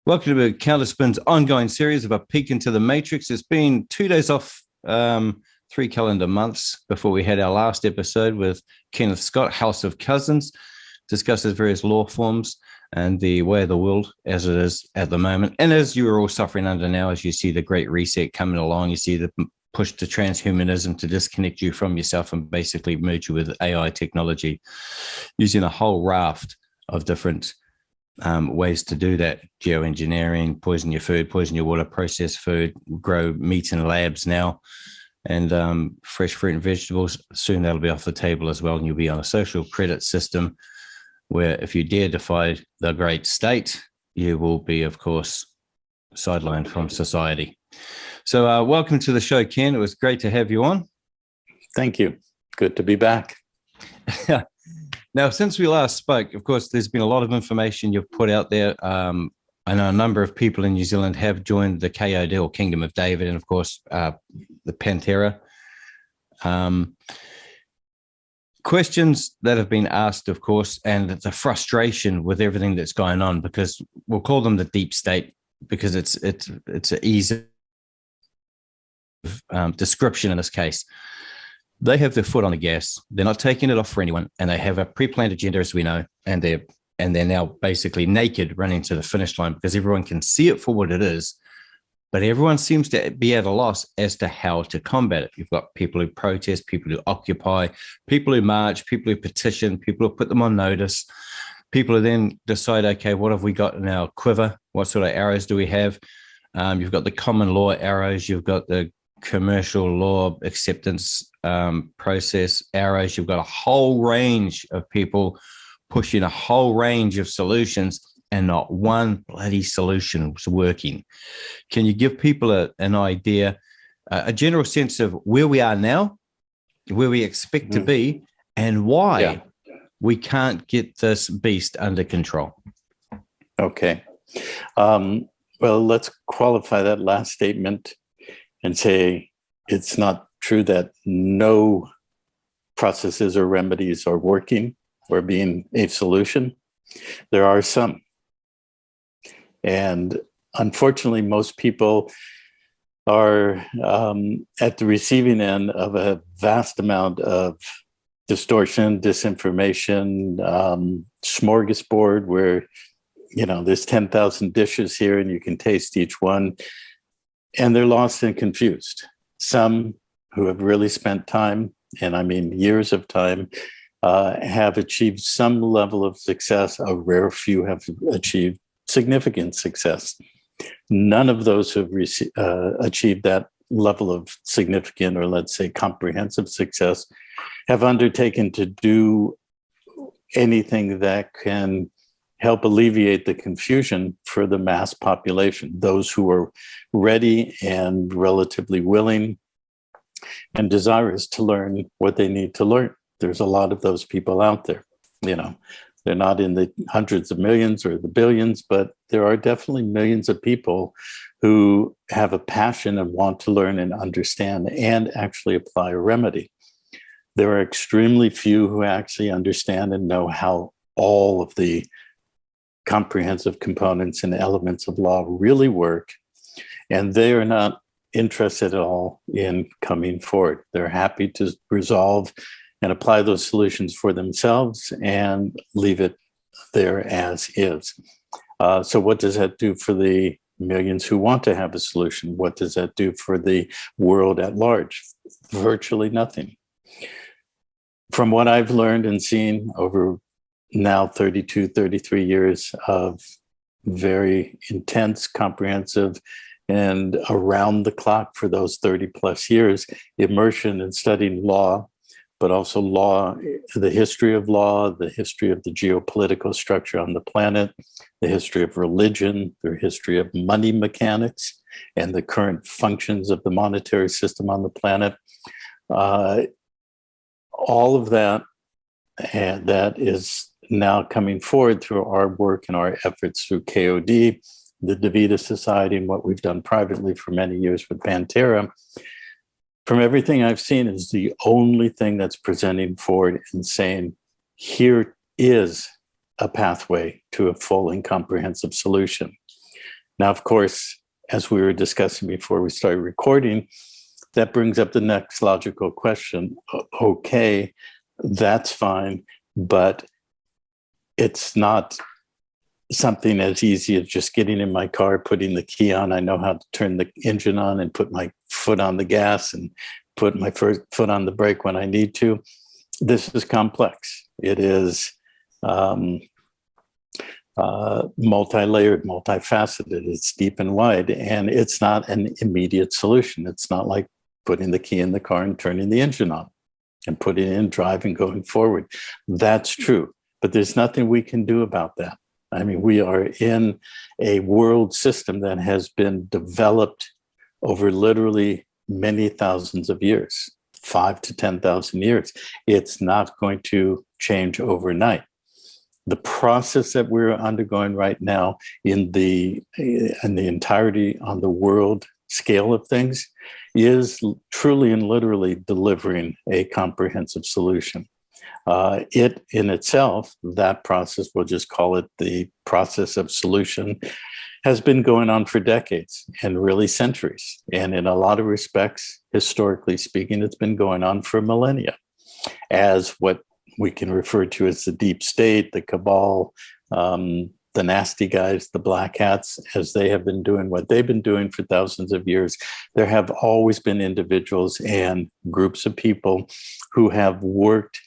Welcome to Counterspin's ongoing series of a peek into the matrix. It's been 2 days off, 3 calendar months before we had our last episode with Kenneth Scott, House of Cousins, discusses various law forms and the way of the world as it is at the moment. And as you are all suffering under now, as you see the Great Reset coming along, you see the push to transhumanism to disconnect you from yourself and basically merge you with AI technology, using a whole raft of different ways to do that. Geoengineering, poison your food, poison your water, process food, grow meat in labs now, and fresh fruit and vegetables. Soon that'll be off the table as well, and you'll be on a social credit system where if you dare defy the great state, you will be, of course, sidelined from society. So welcome to the show, Ken. It was great to have you on. Thank you. Good to be back. Now, since we last spoke, of course, there's been a lot of information you've put out there. I know a number of people in New Zealand have joined the KOD, or Kingdom of David, and of course, the Pantera. Questions that have been asked, of course, and the frustration with everything that's going on, because we'll call them the deep state, because it's an easy description in this case. They have their foot on the gas. They're not taking it off for anyone, and they have a pre-planned agenda, as we know, and they're now basically naked running to the finish line because everyone can see it for what it is, but everyone seems to be at a loss as to how to combat it. You've got people who protest, people who occupy, people who march, people who petition, people who put them on notice, people who then decide, okay, what have we got in our quiver? What sort of arrows do we have? You've got the common law arrows. You've got the commercial law acceptance process arrows. You've got a whole range of people pushing a whole range of solutions, and not one bloody solution was working. Can you give people an idea, a general sense of where we are now, where we expect to be, and why we can't get this beast under control? Okay. Well, let's qualify that last statement and say it's not true that no processes or remedies are working or being a solution. There are some. And unfortunately, most people are at the receiving end of a vast amount of distortion, disinformation, smorgasbord where, there's 10,000 dishes here and you can taste each one. And they're lost and confused. Some who have really spent time, and I mean years of time, have achieved some level of success. A rare few have achieved significant success. None of those who have achieved that level of significant, or let's say comprehensive success, have undertaken to do anything that can help alleviate the confusion for the mass population, those who are ready and relatively willing and desirous to learn what they need to learn. There's a lot of those people out there. They're not in the hundreds of millions or the billions, but there are definitely millions of people who have a passion and want to learn and understand and actually apply a remedy. There are extremely few who actually understand and know how all of the comprehensive components and elements of law really work, and they are not interested at all in coming forward. They're happy to resolve and apply those solutions for themselves and leave it there as is. So what does that do for the millions who want to have a solution? What does that do for the world at large? Virtually nothing. From what I've learned and seen over now 32, 33 years of very intense, comprehensive, and around the clock for those 30 plus years, immersion in studying law, but also law, the history of law, the history of the geopolitical structure on the planet, the history of religion, the history of money mechanics, and the current functions of the monetary system on the planet. All of that, and that is now coming forward through our work and our efforts through KOD, the DaVita Society, and what we've done privately for many years with Pantera. From everything I've seen, is the only thing that's presenting forward and saying, here is a pathway to a full and comprehensive solution. Now, of course, as we were discussing before we started recording, that brings up the next logical question. Okay, that's fine, but it's not something as easy as just getting in my car, putting the key on. I know how to turn the engine on and put my foot on the gas and put my first foot on the brake when I need to. This is complex. It is multi-layered, multifaceted. It's deep and wide, and it's not an immediate solution. It's not like putting the key in the car and turning the engine on and putting it in drive and going forward. That's true, but there's nothing we can do about that. I mean, we are in a world system that has been developed over literally many thousands of years, 5,000 to 10,000 years. It's not going to change overnight. The process that we're undergoing right now in the entirety on the world scale of things is truly and literally delivering a comprehensive solution. It in itself, that process, we'll just call it the process of solution, has been going on for decades and really centuries. And in a lot of respects, historically speaking, it's been going on for millennia as what we can refer to as the deep state, the cabal, the nasty guys, the black hats, as they have been doing what they've been doing for thousands of years. There have always been individuals and groups of people who have worked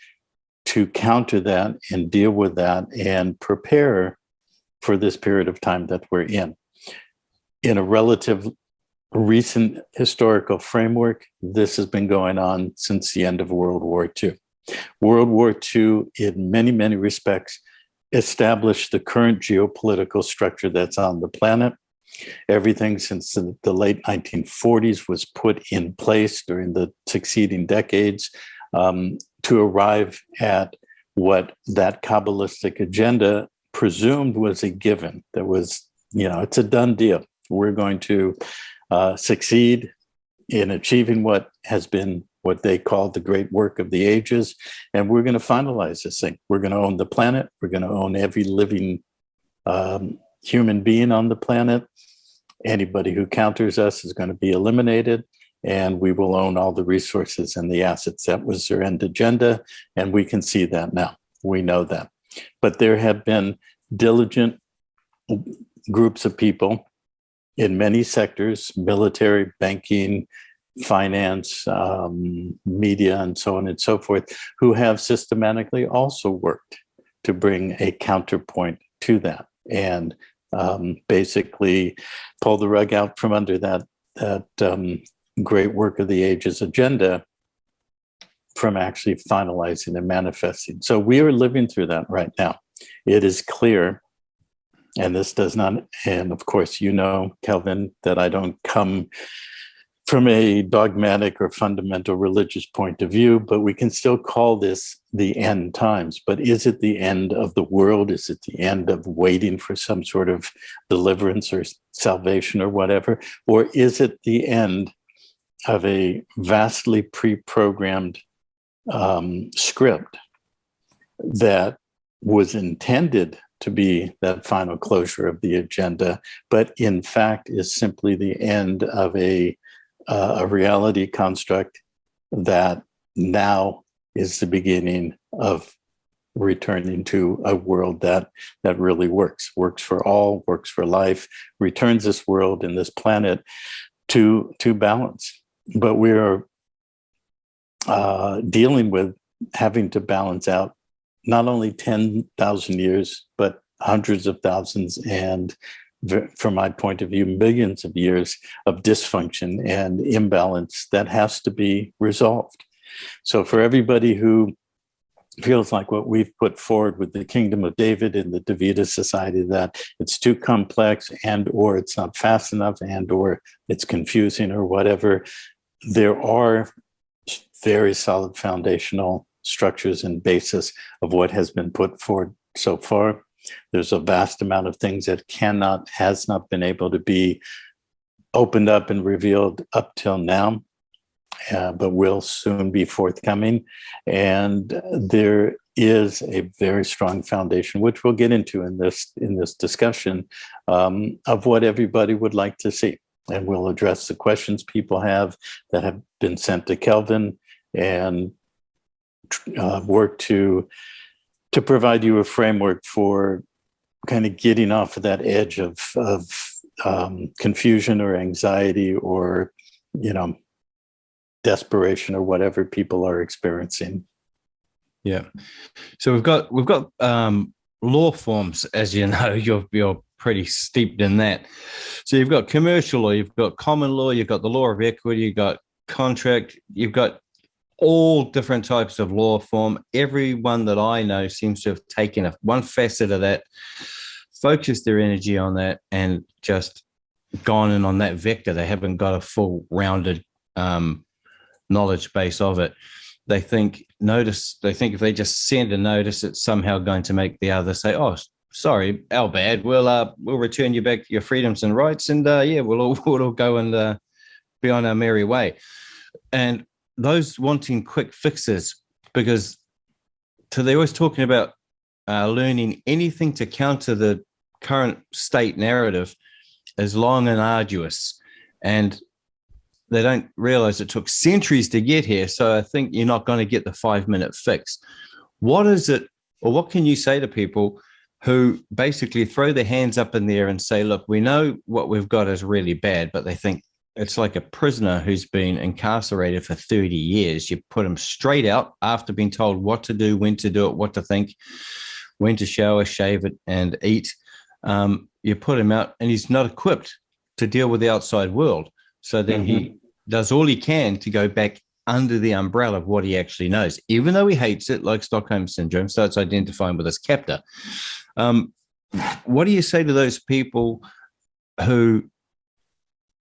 to counter that and deal with that and prepare for this period of time that we're in. In a relative recent historical framework, this has been going on since the end of World War II. World War II, in many, many respects, established the current geopolitical structure that's on the planet. Everything since the late 1940s was put in place during the succeeding decades to arrive at what that Kabbalistic agenda presumed was a given. There was, it's a done deal. We're going to succeed in achieving what has been what they call the great work of the ages, and we're going to finalize this thing. We're going to own the planet. We're going to own every living human being on the planet. Anybody who counters us is going to be eliminated, and we will own all the resources and the assets. That was their end agenda, and we can see that now. We know that. But there have been diligent groups of people in many sectors, military, banking, finance, media, and so on and so forth, who have systematically also worked to bring a counterpoint to that and basically pull the rug out from under that great work of the ages agenda from actually finalizing and manifesting. So we are living through that right now. It is clear, and this does not, and of course, Kelvyn, that I don't come from a dogmatic or fundamental religious point of view, but we can still call this the end times. But is it the end of the world? Is it the end of waiting for some sort of deliverance or salvation or whatever? Or is it the end of a vastly pre-programmed script that was intended to be that final closure of the agenda, but in fact is simply the end of a reality construct that now is the beginning of returning to a world that really works for all, works for life, returns this world and this planet to balance. But we are dealing with having to balance out not only 10,000 years, but hundreds of thousands and, from my point of view, millions of years of dysfunction and imbalance that has to be resolved. So for everybody who feels like what we've put forward with the Kingdom of David and the Davida Society, that it's too complex and or it's not fast enough and or it's confusing or whatever, there are very solid foundational structures and basis of what has been put forward so far. There's a vast amount of things that has not been able to be opened up and revealed up till now, but will soon be forthcoming. And there is a very strong foundation, which we'll get into in this discussion, of what everybody would like to see. And we'll address the questions people have that have been sent to Kelvyn, and work to provide you a framework for kind of getting off of that edge of confusion or anxiety or, desperation or whatever people are experiencing. Yeah. So we've got law forms, as you know. You're pretty steeped in that. So you've got commercial law, you've got common law, you've got the law of equity, you've got contract, you've got all different types of law form. Everyone that I know seems to have taken one facet of that, focused their energy on that, and just gone in on that vector. They haven't got a full rounded knowledge base of it. They think if they just send a notice, it's somehow going to make the other say, "Oh, sorry, our bad. We'll return you back your freedoms and rights, and we'll all go and be on our merry way." And those wanting quick fixes, because they're always talking about learning anything to counter the current state narrative is long and arduous, and they don't realize it took centuries to get here. So I think you're not going to get the 5-minute fix. What is it, or what can you say to people who basically throw their hands up in the air and say, look, we know what we've got is really bad, but they think it's like a prisoner who's been incarcerated for 30 years. You put him straight out after being told what to do, when to do it, what to think, when to shower, shave it, and eat. You put him out and he's not equipped to deal with the outside world. So then he does all he can to go back under the umbrella of what he actually knows, even though he hates it, like Stockholm Syndrome, starts identifying with his captor. What do you say to those people who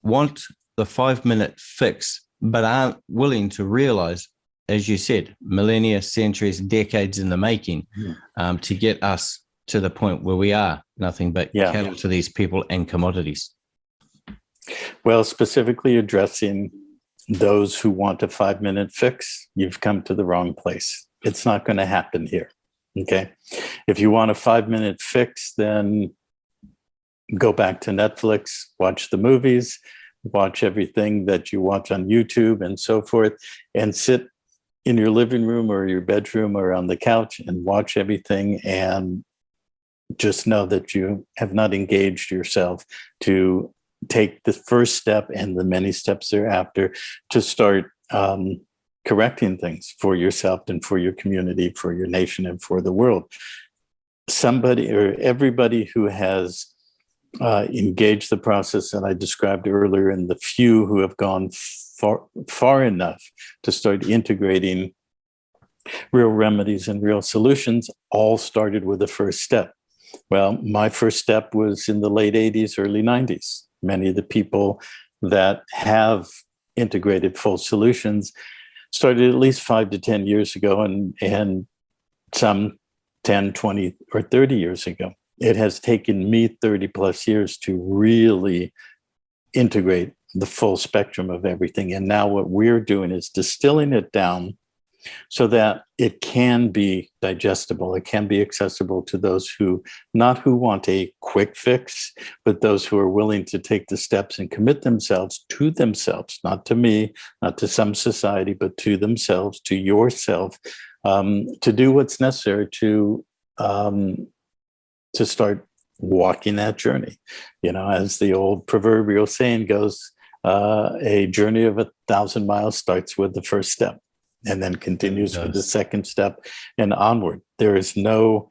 want the 5-minute fix, but aren't willing to realize, as you said, millennia, centuries, decades in the making, to get us to the point where we are nothing but cattle to these people and commodities? Well, specifically addressing those who want a 5-minute fix, you've come to the wrong place. It's not going to happen here. Okay. If you want a 5-minute fix, then go back to Netflix, watch the movies, watch everything that you watch on YouTube and so forth, and sit in your living room or your bedroom or on the couch and watch everything, and just know that you have not engaged yourself to take the first step and the many steps thereafter to start correcting things for yourself and for your community, for your nation, and for the world. Somebody or everybody who has engaged the process that I described earlier, and the few who have gone far enough to start integrating real remedies and real solutions, all started with the first step. Well, my first step was in the late 80s, early 90s. Many of the people that have integrated full solutions started at least 5 to 10 years ago, and some 10, 20, or 30 years ago. It has taken me 30 plus years to really integrate the full spectrum of everything. And now what we're doing is distilling it down so that it can be digestible. It can be accessible to those who want a quick fix, but those who are willing to take the steps and commit themselves, not to me, not to some society, but to themselves, to yourself, to do what's necessary to start walking that journey. As the old proverbial saying goes, a journey of 1,000 miles starts with the first step and then continues with the second step and onward. There is no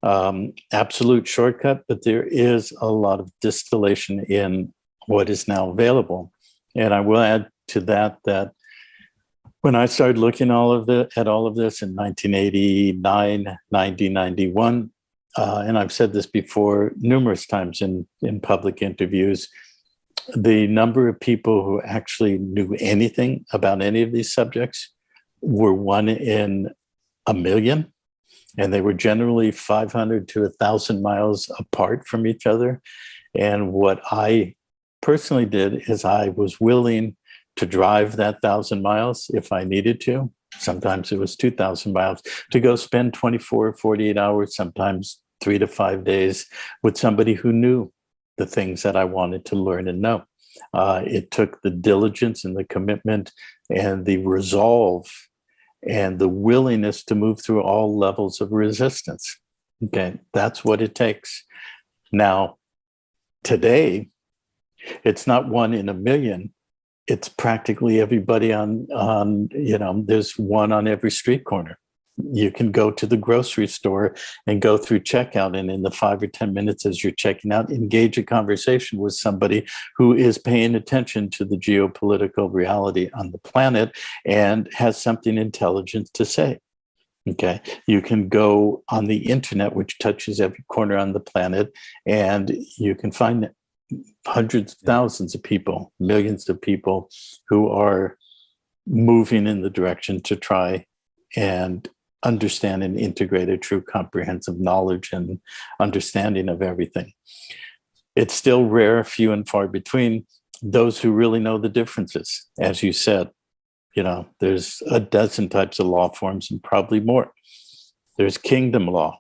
absolute shortcut, but there is a lot of distillation in what is now available. And I will add to that when I started looking at all of this in 1989, 90, 91, and I've said this before numerous times in public interviews, the number of people who actually knew anything about any of these subjects were 1 in a million, and they were generally 500 to 1,000 miles apart from each other. And what I personally did is I was willing to drive that 1,000 miles if I needed to, Sometimes it was 2,000 miles to go spend 24, 48 hours, sometimes 3 to 5 days with somebody who knew the things that I wanted to learn and know. It took the diligence and the commitment and the resolve and the willingness to move through all levels of resistance. Okay, that's what it takes. Now, today, it's not 1 in a million. It's practically everybody on, there's one on every street corner. You can go to the grocery store and go through checkout, and in the 5 or 10 minutes as you're checking out, engage a conversation with somebody who is paying attention to the geopolitical reality on the planet and has something intelligent to say. Okay, you can go on the internet, which touches every corner on the planet, and you can find hundreds of thousands of people, millions of people who are moving in the direction to try and understand and integrate a true comprehensive knowledge and understanding of everything. It's still rare, few and far between, those who really know the differences. As you said, there's a dozen types of law forms and probably more. There's kingdom law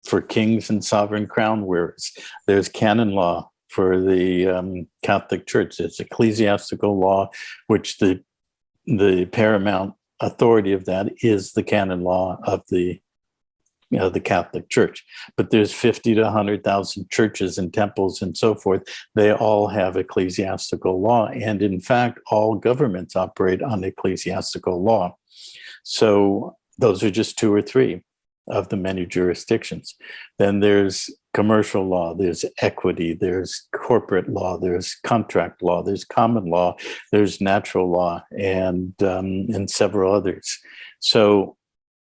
for kings and sovereign crown wearers. There's canon law for the Catholic Church. There's ecclesiastical law, which the paramount authority of that is the canon law of the Catholic Church. But there's 50 to 100,000 churches and temples and so forth. They all have ecclesiastical law. And in fact, all governments operate on ecclesiastical law. So those are just 2 or 3 of the many jurisdictions. Then there's commercial law, there's equity, there's corporate law, there's contract law, there's common law, there's natural law, and several others. So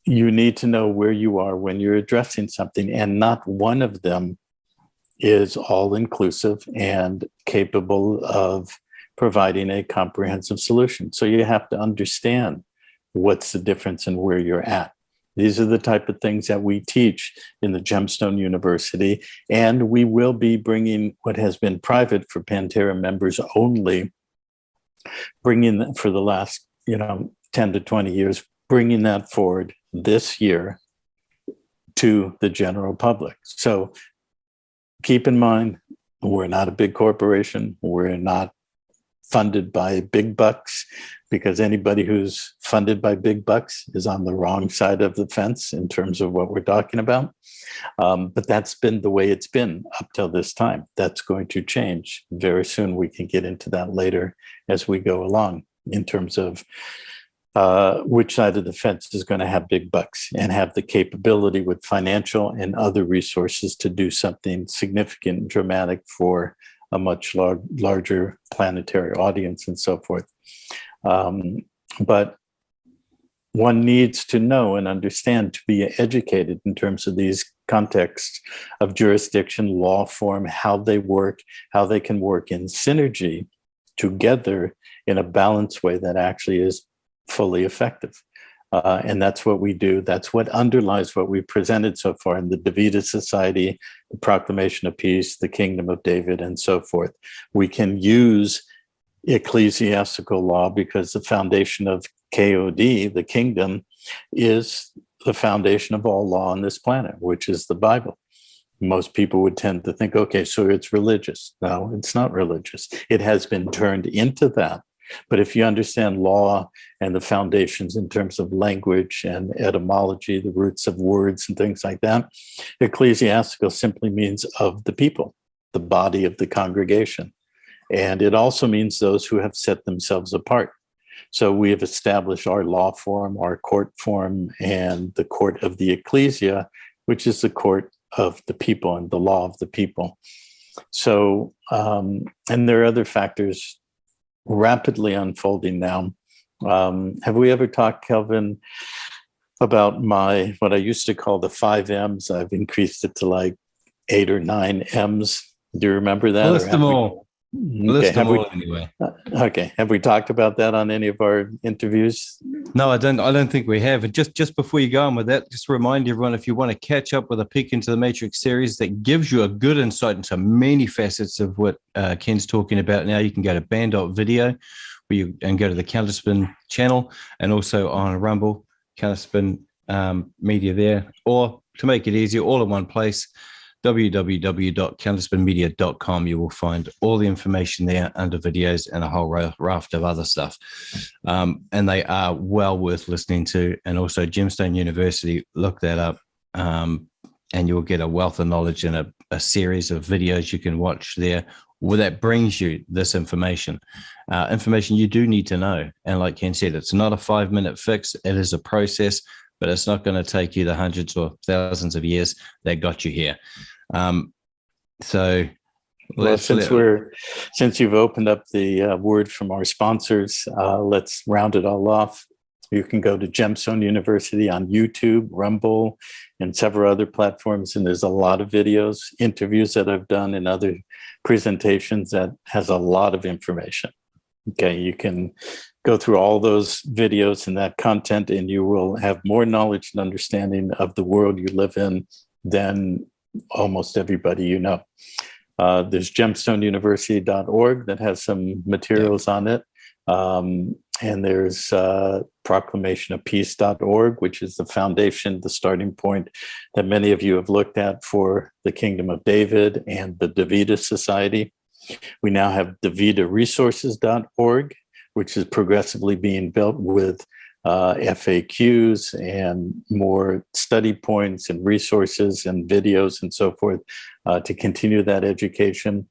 you need to know where you are when you're addressing something, and not one of them is all-inclusive and capable of providing a comprehensive solution. So you have to understand what's the difference and where you're at. These are the type of things that we teach in the Gemstone University, and we will be bringing what has been private for Pantera members only, bringing for the last 10 to 20 years, bringing that forward this year to the general public. So keep in mind, we're not a big corporation. We're not funded by big bucks, because anybody who's funded by big bucks is on the wrong side of the fence in terms of what we're talking about. But that's been the way it's been up till this time. That's going to change very soon. We can get into that later as we go along in terms of which side of the fence is going to have big bucks and have the capability with financial and other resources to do something significant and dramatic for a much larger planetary audience and so forth. But one needs to know and understand to be educated in terms of these contexts of jurisdiction, law form, how they work, how they can work in synergy together in a balanced way that actually is fully effective. And that's what we do. That's what underlies what we've presented so far in the Davida Society, the Proclamation of Peace, the Kingdom of David, and so forth. We can use ecclesiastical law because the foundation of KOD, the kingdom, is the foundation of all law on this planet, which is the Bible. Most people would tend to think, okay, so it's religious. No, it's not religious. It has been turned into that. But if you understand law and the foundations in terms of language and etymology, the roots of words and things like that, ecclesiastical simply means of the people, the body of the congregation. And it also means those who have set themselves apart. So we have established our law form, our court form, and the court of the ecclesia, which is the court of the people and the law of the people. So, and there are other factors rapidly unfolding now. Have we ever talked, Kelvyn, about what I used to call the 5 M's? I've increased it to like 8 or 9 M's. Do you remember that? List them all. List them all anyway. Okay. Have we talked about that on any of our interviews? No, I don't think we have. And just before you go on with that, just remind everyone, if you want to catch up with a peek into the Matrix series that gives you a good insight into many facets of what Ken's talking about now, you can go to band.video. and go to the Counterspin channel, and also on Rumble, Counterspin Media there, or to make it easier, all in one place, www.counterspinmedia.com. You will find all the information there under videos and a whole raft of other stuff. And they are well worth listening to. And also Gemstone University, look that up, and you'll get a wealth of knowledge and a series of videos you can watch there where that brings you this information you do need to know. And like Ken said, it's not a 5-minute fix. It is a process, but it's not going to take you the hundreds or thousands of years that got you here. Since you've opened up the word from our sponsors, let's round it all off. You can go to Gemstone University on YouTube, Rumble, and several other platforms. And there's a lot of videos, interviews that I've done, and other presentations that has a lot of information. Okay, you can go through all those videos and that content, and you will have more knowledge and understanding of the world you live in than almost everybody you know. There's gemstoneuniversity.org that has some materials on it. And there's proclamationofpeace.org, which is the foundation, the starting point that many of you have looked at for the Kingdom of David and the Davida Society. We now have davidaresources.org, which is progressively being built with FAQs and more study points and resources and videos and so forth to continue that education.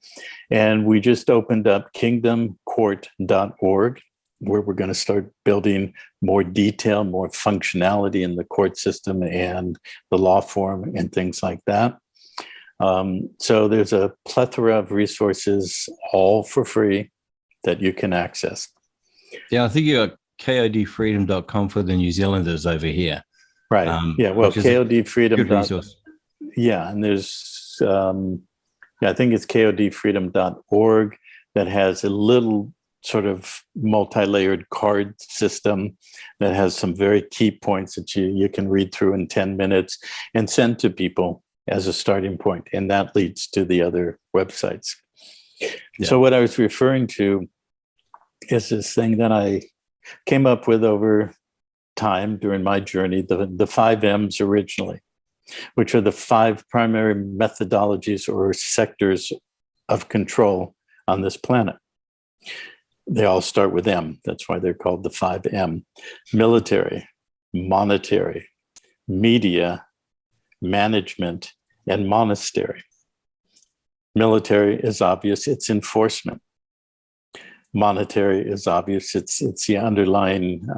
And we just opened up kingdomcourt.org, where we're going to start building more detail, more functionality in the court system and the law form and things like that. So there's a plethora of resources, all for free, that you can access. Yeah, I think you got kodfreedom.com for the New Zealanders over here. Right. Well, kodfreedom. Yeah, and there's, I think it's kodfreedom.org that has a little sort of multi-layered card system that has some very key points that you can read through in 10 minutes and send to people as a starting point. And that leads to the other websites. Yeah. So what I was referring to is this thing that I came up with over time during my journey, the 5 M's originally, which are the 5 primary methodologies or sectors of control on this planet. They all start with M. That's why they're called the 5M. Military, monetary, media, management, and monastery. Military is obvious, it's enforcement. Monetary is obvious, it's the underlying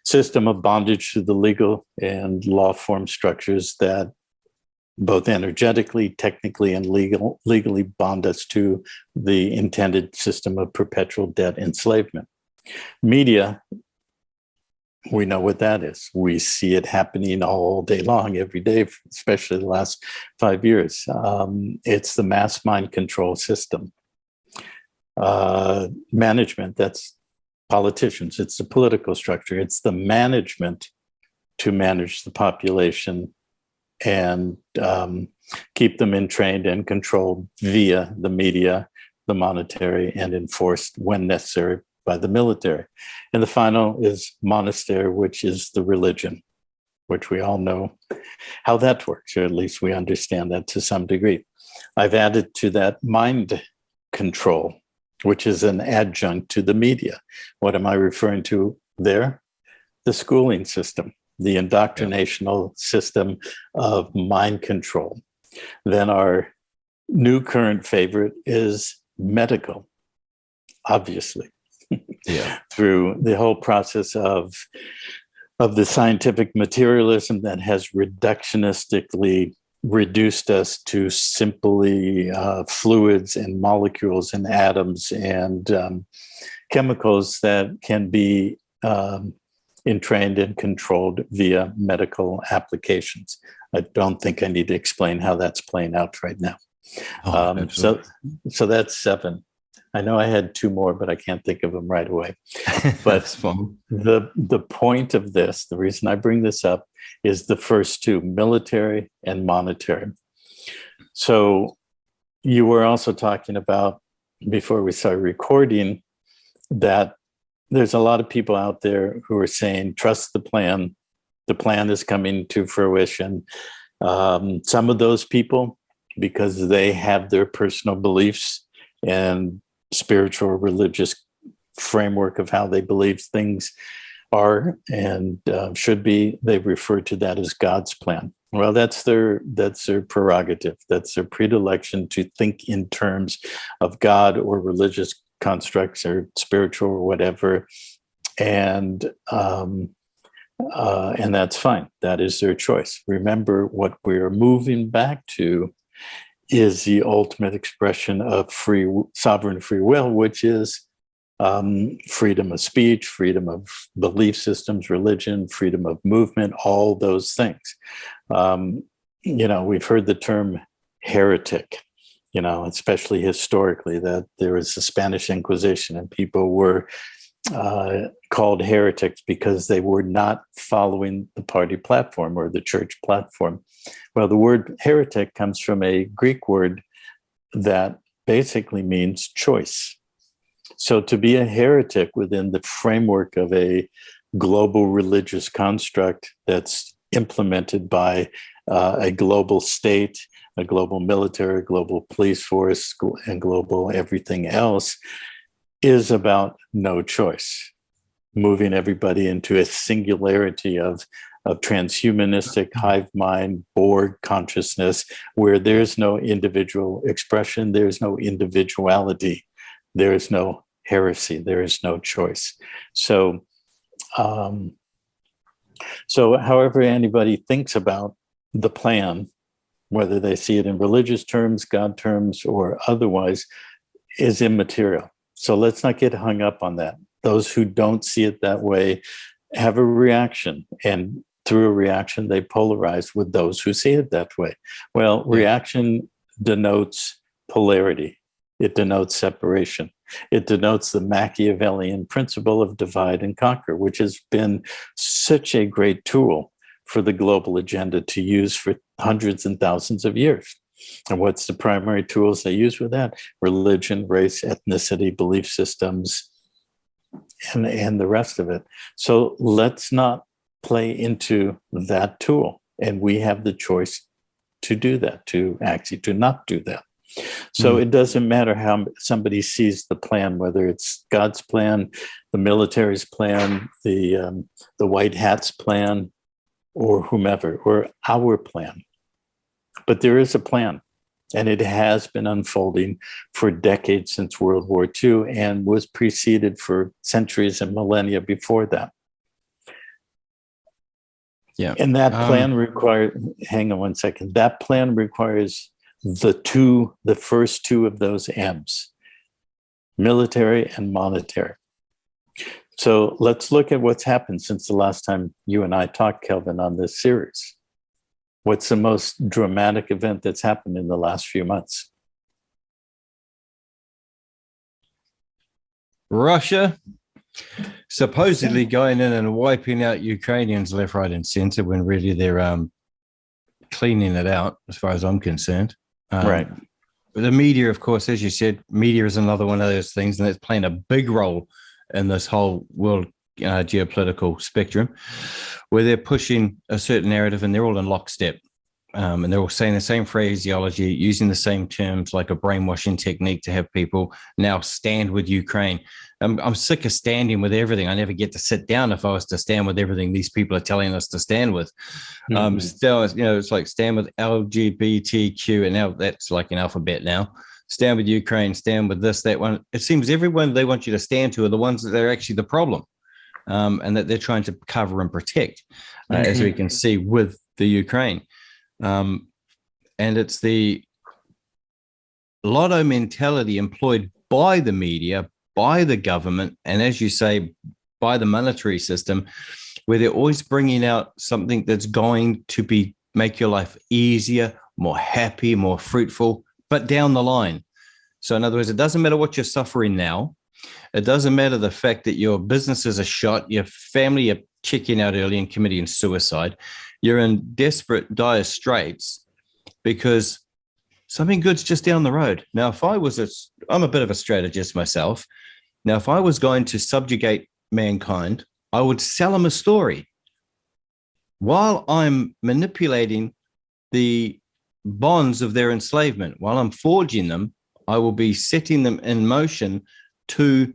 system of bondage to the legal and law form structures that both energetically, technically, and legally bond us to the intended system of perpetual debt enslavement. Media, we know what that is. We see it happening all day long, every day, especially the last 5 years. It's the mass mind control system. Management, that's politicians. It's the political structure. It's the management to manage the population and keep them entrained and controlled via the media, the monetary, and enforced when necessary by the military. And the final is monastery, which is the religion, which we all know how that works, or at least we understand that to some degree. I've added to that mind control, which is an adjunct to the media. What am I referring to there? The schooling system, the indoctrinational system of mind control. Then our new current favorite is medical, obviously. Through the whole process of the scientific materialism that has reductionistically reduced us to simply fluids and molecules and atoms and chemicals that can be entrained and controlled via medical applications. I don't think I need to explain how that's playing out right now. So that's 7. I know I had 2 more, but I can't think of them right away. But the point of this, the reason I bring this up, is the first 2, military and monetary. So you were also talking about, before we started recording, that there's a lot of people out there who are saying, trust the plan. The plan is coming to fruition. Some of those people, because they have their personal beliefs and spiritual religious framework of how they believe things are and should be, they refer to that as God's plan. Well, that's their prerogative. That's their predilection to think in terms of God or religious constructs or spiritual or whatever, and that's fine. That is their choice. Remember, what we're moving back to is the ultimate expression of sovereign free will, which is freedom of speech, freedom of belief systems, religion, freedom of movement, all those things. We've heard the term heretic, especially historically, that there was the Spanish Inquisition and people were called heretics because they were not following the party platform or the church platform. Well, the word heretic comes from a Greek word that basically means choice. So to be a heretic within the framework of a global religious construct that's implemented by a global state, a global military, global police force, and global everything else is about no choice, moving everybody into a singularity of transhumanistic hive mind, Borg consciousness, where there's no individual expression, there's no individuality, there is no heresy, there is no choice. So however anybody thinks about the plan, whether they see it in religious terms, God terms, or otherwise, is immaterial. So let's not get hung up on that. Those who don't see it that way have a reaction, and through a reaction, they polarize with those who see it that way. Well, reaction denotes polarity. It denotes separation. It denotes the Machiavellian principle of divide and conquer, which has been such a great tool for the global agenda to use for hundreds and thousands of years. And what's the primary tools they use with that? Religion, race, ethnicity, belief systems, and the rest of it. So let's not play into that tool. And we have the choice to do that, to not do that. So it doesn't matter how somebody sees the plan, whether it's God's plan, the military's plan, the white hat's plan, or whomever, or our plan. But there is a plan, and it has been unfolding for decades since World War II and was preceded for centuries and millennia before that. Yeah. And that plan hang on one second, that plan requires the first two of those M's, military and monetary. So let's look at what's happened since the last time you and I talked, Kelvyn, on this series. What's the most dramatic event that's happened in the last few months? Russia supposedly going in and wiping out Ukrainians left, right, and center when really they're cleaning it out, as far as I'm concerned. Right. But the media, of course, as you said, media is another one of those things, and it's playing a big role in this whole world geopolitical spectrum, where they're pushing a certain narrative and they're all in lockstep. And they're all saying the same phraseology, using the same terms, like a brainwashing technique to have people now stand with Ukraine. I'm sick of standing with everything. I never get to sit down if I was to stand with everything these people are telling us to stand with. Still, it's like stand with LGBTQ, and now that's like an alphabet now. Stand with Ukraine, stand with this, that one. It seems everyone they want you to stand to are the ones that are actually the problem, and that they're trying to cover and protect, as we can see with the Ukraine. And it's the lotto mentality employed by the media, by the government, and as you say, by the monetary system, where they're always bringing out something that's going to make your life easier, more happy, more fruitful, but down the line. So in other words, it doesn't matter what you're suffering now. It doesn't matter the fact that your businesses are shot, your family are checking out early and committing suicide. You're in desperate, dire straits because something good's just down the road. Now, if I'm a bit of a strategist myself, Now, if I was going to subjugate mankind, I would sell them a story. While I'm manipulating the bonds of their enslavement, while I'm forging them, I will be setting them in motion to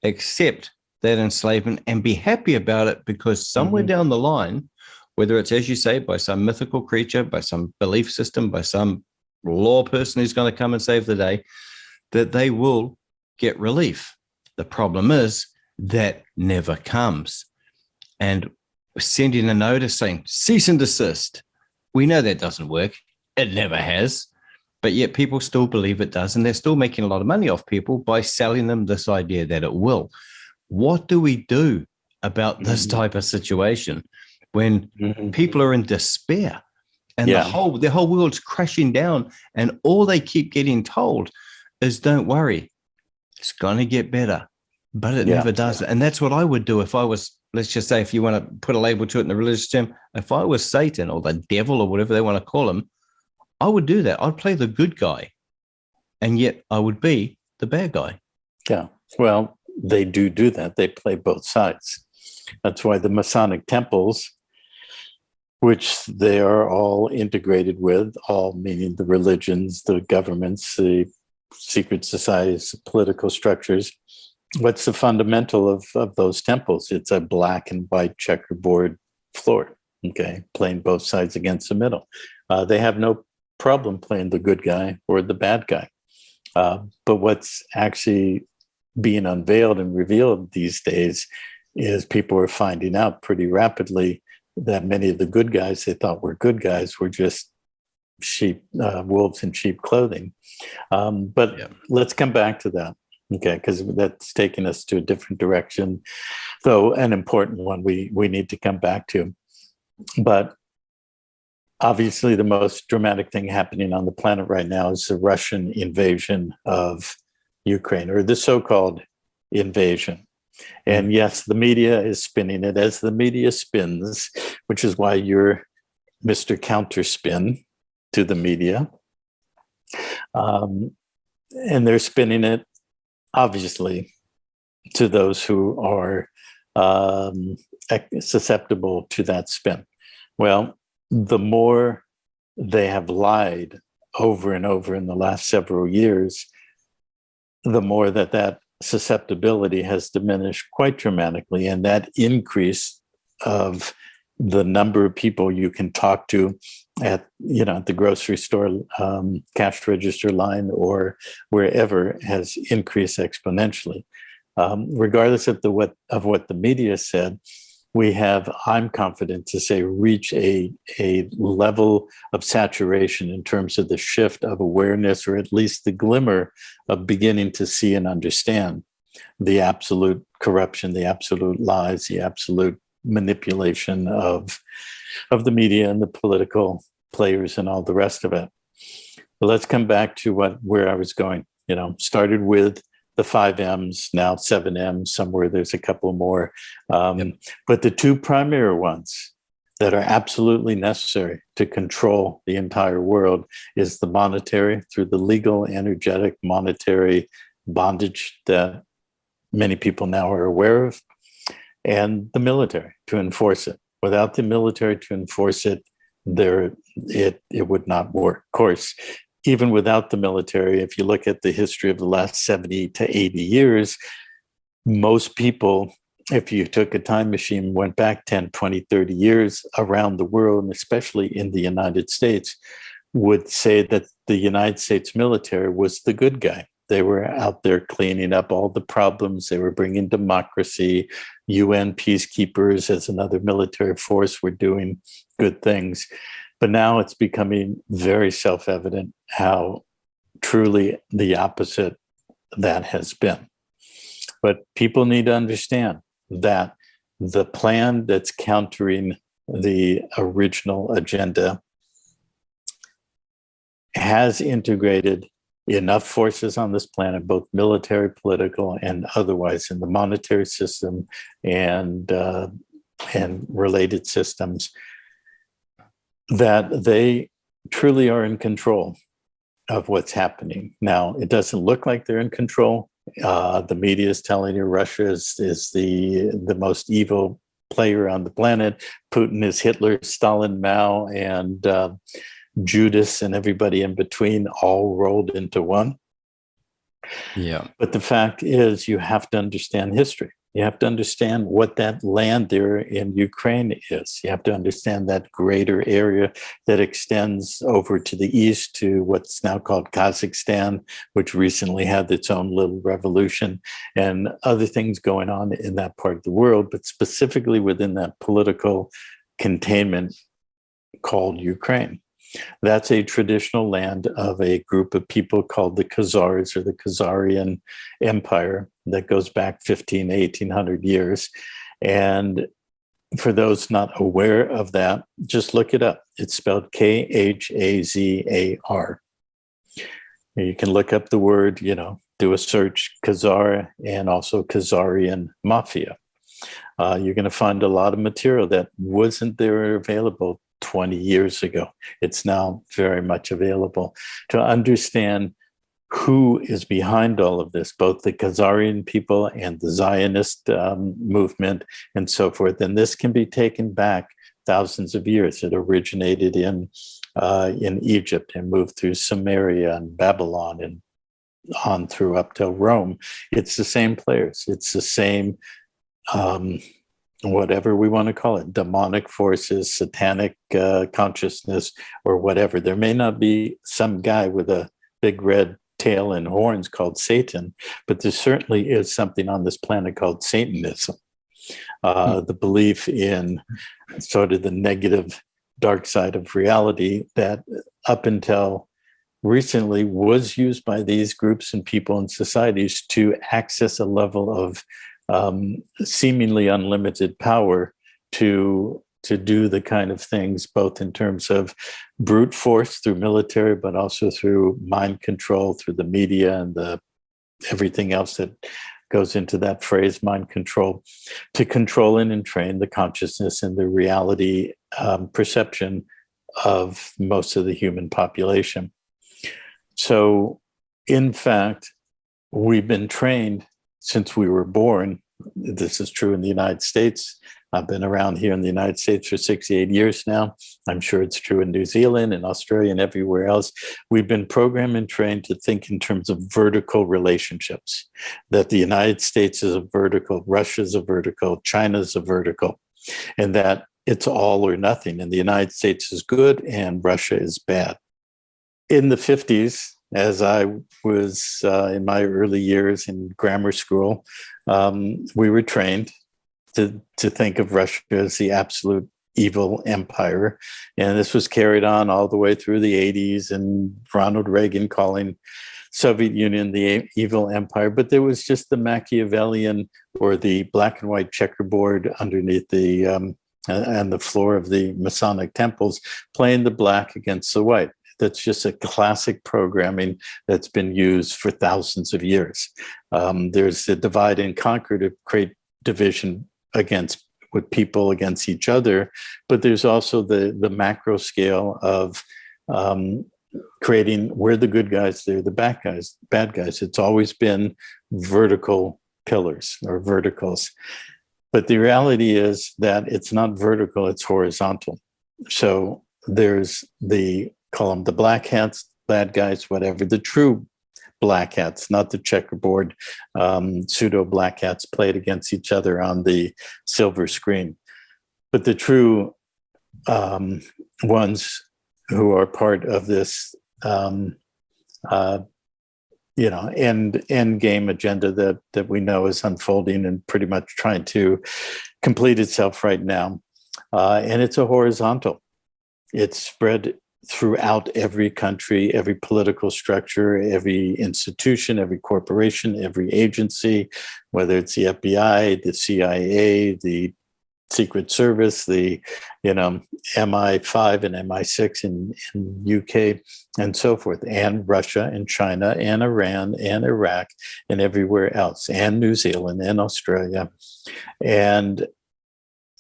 accept that enslavement and be happy about it, because somewhere down the line, whether it's, as you say, by some mythical creature, by some belief system, by some law person who's going to come and save the day, that they will get relief. The problem is that never comes. And sending a notice saying cease and desist, we know that doesn't work. It never has. But yet people still believe it does. And they're still making a lot of money off people by selling them this idea that it will. What do we do about this type of situation when people are in despair and the whole world's crashing down, and all they keep getting told is, don't worry, it's going to get better, but it never does. And that's what I would do if I was, let's just say, if you want to put a label to it in the religious term, if I was Satan or the devil or whatever they want to call him, I would do that. I'd play the good guy, and yet I would be the bad guy. Yeah. Well, they do that. They play both sides. That's why the Masonic Temples, which they are all integrated with, all meaning the religions, the governments, the secret societies, political structures. What's the fundamental of those temples? It's a black and white checkerboard floor, okay, playing both sides against the middle. They have no problem playing the good guy or the bad guy. But what's actually being unveiled and revealed these days is people are finding out pretty rapidly that many of the good guys they thought were good guys were just wolves in sheep clothing. But let's come back to that, okay, because that's taking us to a different direction, though an important one we need to come back to. But obviously the most dramatic thing happening on the planet right now is the Russian invasion of Ukraine, or the so-called invasion. And yes, the media is spinning it as the media spins, which is why you're Mr. Counterspin to the media. And they're spinning it, obviously, to those who are susceptible to that spin. Well, the more they have lied over and over in the last several years, the more that susceptibility has diminished quite dramatically. And that increase of the number of people you can talk to at the grocery store, cash register line, or wherever has increased exponentially. Regardless of what the media said, we have, I'm confident to say, reach a level of saturation in terms of the shift of awareness, or at least the glimmer of beginning to see and understand the absolute corruption, the absolute lies, the absolute manipulation of the media and the political players and all the rest of it. But let's come back to where I was going. Started with the 5 M's, now 7 M's, somewhere there's a couple more. But the two primary ones that are absolutely necessary to control the entire world is the monetary, through the legal, energetic, monetary bondage that many people now are aware of, and the military to enforce it. Without the military to enforce it, it would not work. Of course, even without the military, if you look at the history of the last 70 to 80 years, most people, if you took a time machine, went back 10, 20, 30 years around the world, and especially in the United States, would say that the United States military was the good guy. They were out there cleaning up all the problems. They were bringing democracy. UN peacekeepers as another military force were doing good things. But now it's becoming very self-evident how truly the opposite that has been. But people need to understand that the plan that's countering the original agenda has integrated enough forces on this planet, both military, political, and otherwise, in the monetary system and related systems, that they truly are in control of what's happening. Now, it doesn't look like they're in control, The media is telling you Russia is the most evil player on the planet. Putin is Hitler, Stalin, Mao, and Judas, and everybody in between, all rolled into one. Yeah. But the fact is, you have to understand history. You have to understand what that land there in Ukraine is. You have to understand that greater area that extends over to the east to what's now called Kazakhstan, which recently had its own little revolution, and other things going on in that part of the world, but specifically within that political containment called Ukraine. That's a traditional land of a group of people called the Khazars, or the Khazarian Empire, that goes back 1800 years. And for those not aware of that, just look it up. It's spelled Khazar. You can look up the word, do a search, Khazar, and also Khazarian Mafia. You're going to find a lot of material that wasn't there available 20 years ago. It's now very much available to understand who is behind all of this, both the Khazarian people and the Zionist movement and so forth. And this can be taken back thousands of years. It originated in Egypt and moved through Samaria and Babylon and on through up to Rome. It's the same players. It's the same whatever we want to call it, demonic forces, satanic consciousness, or whatever. There may not be some guy with a big red tail and horns called Satan, but there certainly is something on this planet called Satanism. The belief in sort of the negative, dark side of reality that up until recently was used by these groups and people and societies to access a level of seemingly unlimited power to do the kind of things, both in terms of brute force through military, but also through mind control, through the media and everything else that goes into that phrase, mind control, to control and entrain the consciousness and the reality perception of most of the human population. So, in fact, we've been trained since we were born. This is true in the United States. I've been around here in the United States for 68 years now. I'm sure it's true in New Zealand and Australia and everywhere else. We've been programmed and trained to think in terms of vertical relationships, that the United States is a vertical, Russia's a vertical, China's a vertical, and that it's all or nothing. And the United States is good and Russia is bad. In the 50s, as I was in my early years in grammar school, we were trained to think of Russia as the absolute evil empire. And this was carried on all the way through the 80s, and Ronald Reagan calling Soviet Union the evil empire. But there was just the Machiavellian, or the black and white checkerboard underneath the and the floor of the Masonic Temples, playing the black against the white. That's just a classic programming that's been used for thousands of years. There's the divide and conquer to create division with people against each other, but there's also the macro scale of creating, we're the good guys, they're the bad guys. It's always been vertical pillars or verticals. But the reality is that it's not vertical, it's horizontal. So there's call them the black hats, bad guys, whatever, the true black hats, not the checkerboard pseudo black hats played against each other on the silver screen, but the true ones who are part of this end game agenda that we know is unfolding and pretty much trying to complete itself right now. And it's a horizontal. It's spread throughout every country, every political structure, every institution, every corporation, every agency, whether it's the FBI, the CIA, the Secret Service, the MI5 and MI6 in UK, and so forth, and Russia and China and Iran and Iraq and everywhere else, and New Zealand and Australia. And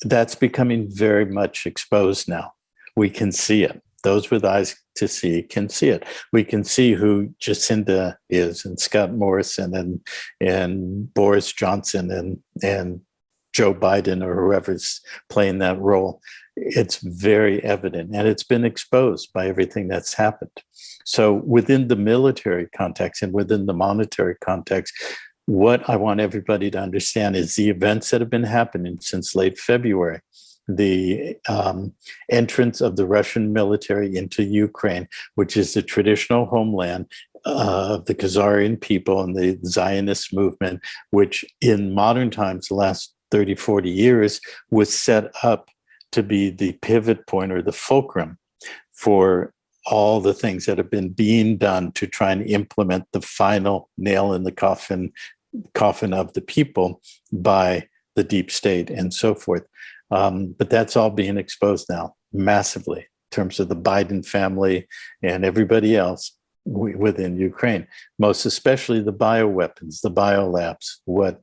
that's becoming very much exposed now. We can see it. Those with eyes to see can see it. We can see who Jacinda is, and Scott Morrison, and Boris Johnson, and Joe Biden, or whoever's playing that role. It's very evident, and it's been exposed by everything that's happened. So within the military context and within the monetary context, what I want everybody to understand is the events that have been happening since late February. The entrance of the Russian military into Ukraine, which is the traditional homeland of the Khazarian people and the Zionist movement, which in modern times, the last 30, 40 years, was set up to be the pivot point or the fulcrum for all the things that have been being done to try and implement the final nail in the coffin of the people by the deep state and so forth. But that's all being exposed now massively in terms of the Biden family and everybody else within Ukraine, most especially the bioweapons, the biolabs, what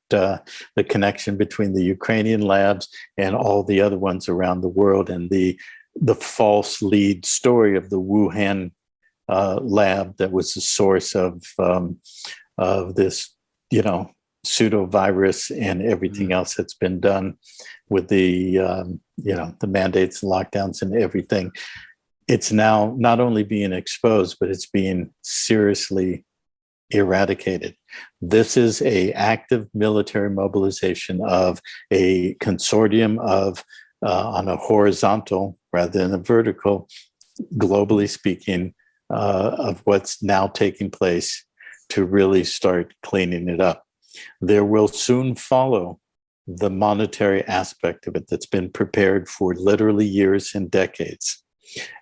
the connection between the Ukrainian labs and all the other ones around the world, and the false lead story of the Wuhan lab that was the source of this, pseudo virus and everything else that's been done with the the mandates, lockdowns, and everything. It's now not only being exposed, but it's being seriously eradicated. This is a active military mobilization of a consortium of on a horizontal rather than a vertical, globally speaking, of what's now taking place to really start cleaning it up. There will soon follow the monetary aspect of it that's been prepared for literally years and decades.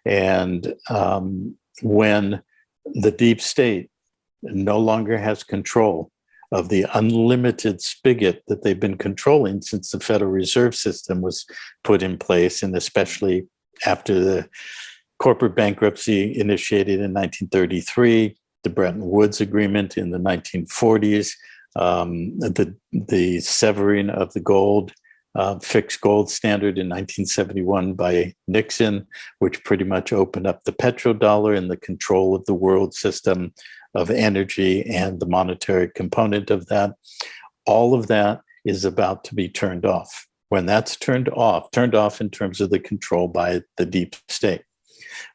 And when the deep state no longer has control of the unlimited spigot that they've been controlling since the Federal Reserve System was put in place, and especially after the corporate bankruptcy initiated in 1933, the Bretton Woods Agreement in the 1940s, the severing of the gold, fixed gold standard in 1971 by Nixon, which pretty much opened up the petrodollar and the control of the world system of energy and the monetary component of that. All of that is about to be turned off. When that's turned off in terms of the control by the deep state,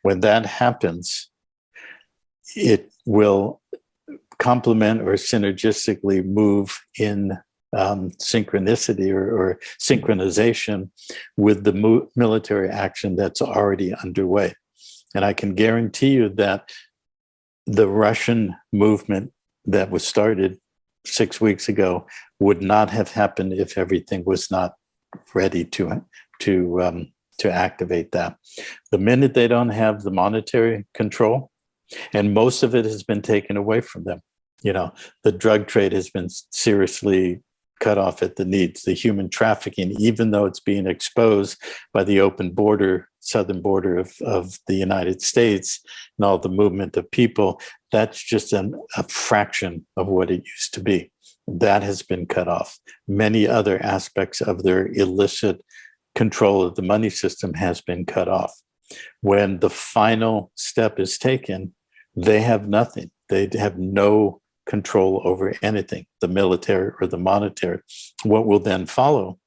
when that happens, it will complement or synergistically move in synchronicity or synchronization with the military action that's already underway. And I can guarantee you that the Russian movement that was started 6 weeks ago would not have happened if everything was not ready to activate that. The minute they don't have the monetary control, and most of it has been taken away from them. The drug trade has been seriously cut off at the knees. The human trafficking, even though it's being exposed by the open border, southern border of the United States, and all the movement of people, that's just a fraction of what it used to be. That has been cut off. Many other aspects of their illicit control of the money system has been cut off. When the final step is taken, they have nothing. They have no control over anything, the military or the monetary. What will then follow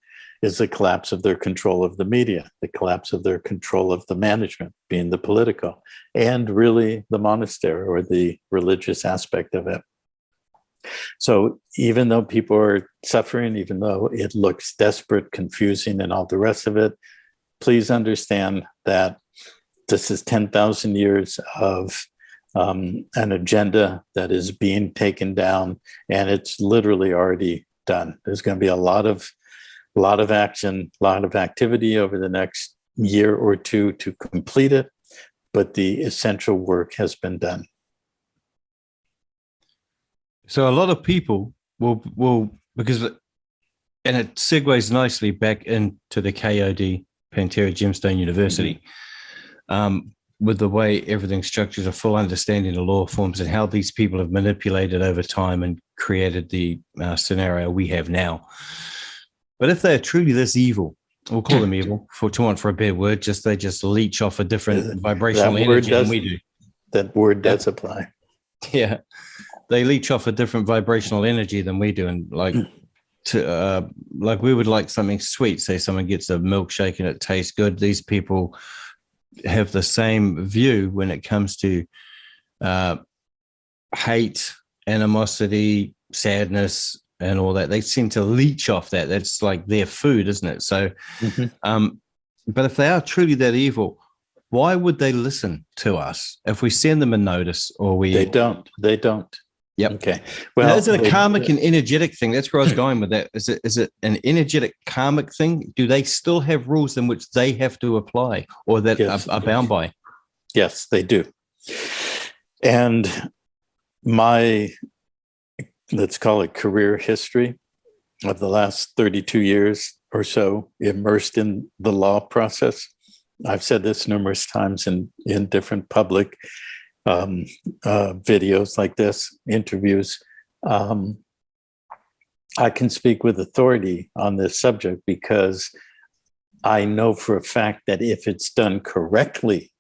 is the collapse of their control of the media, the collapse of their control of the management, being the political, and really the monastery or the religious aspect of it. So even though people are suffering, even though it looks desperate, confusing, and all the rest of it, please understand that this is 10,000 years of an agenda that is being taken down, and it's literally already done. There's going to be a lot of action, a lot of activity over the next year or two to complete it, but the essential work has been done. So a lot of people will because, and it segues nicely back into the KOD, Pantera Gemstone University, with the way everything structures, a full understanding of law forms and how these people have manipulated over time and created the scenario we have now. But if they're truly this evil we'll call them evil for a better word. They just leech off a different vibrational energy than we do. That word does apply. Yeah, they leech off a different vibrational energy than we do, and like we would like something sweet. Say someone gets a milkshake and it tastes good. These people have the same view when it comes to hate, animosity, sadness, and all that. They seem to leech off that. That's like their food, isn't it? So, but if they are truly that evil, why would they listen to us if we send them a notice or we? They don't. Yep. Okay. Well, now, is it a karmic and energetic thing? That's where I was going with that. Is it an energetic karmic thing? Do they still have rules in which they have to apply or that are bound by? Yes, they do. And my, let's call it career history of the last 32 years or so immersed in the law process. I've said this numerous times in different public videos like this, interviews. I can speak with authority on this subject because I know for a fact that if it's done correctly,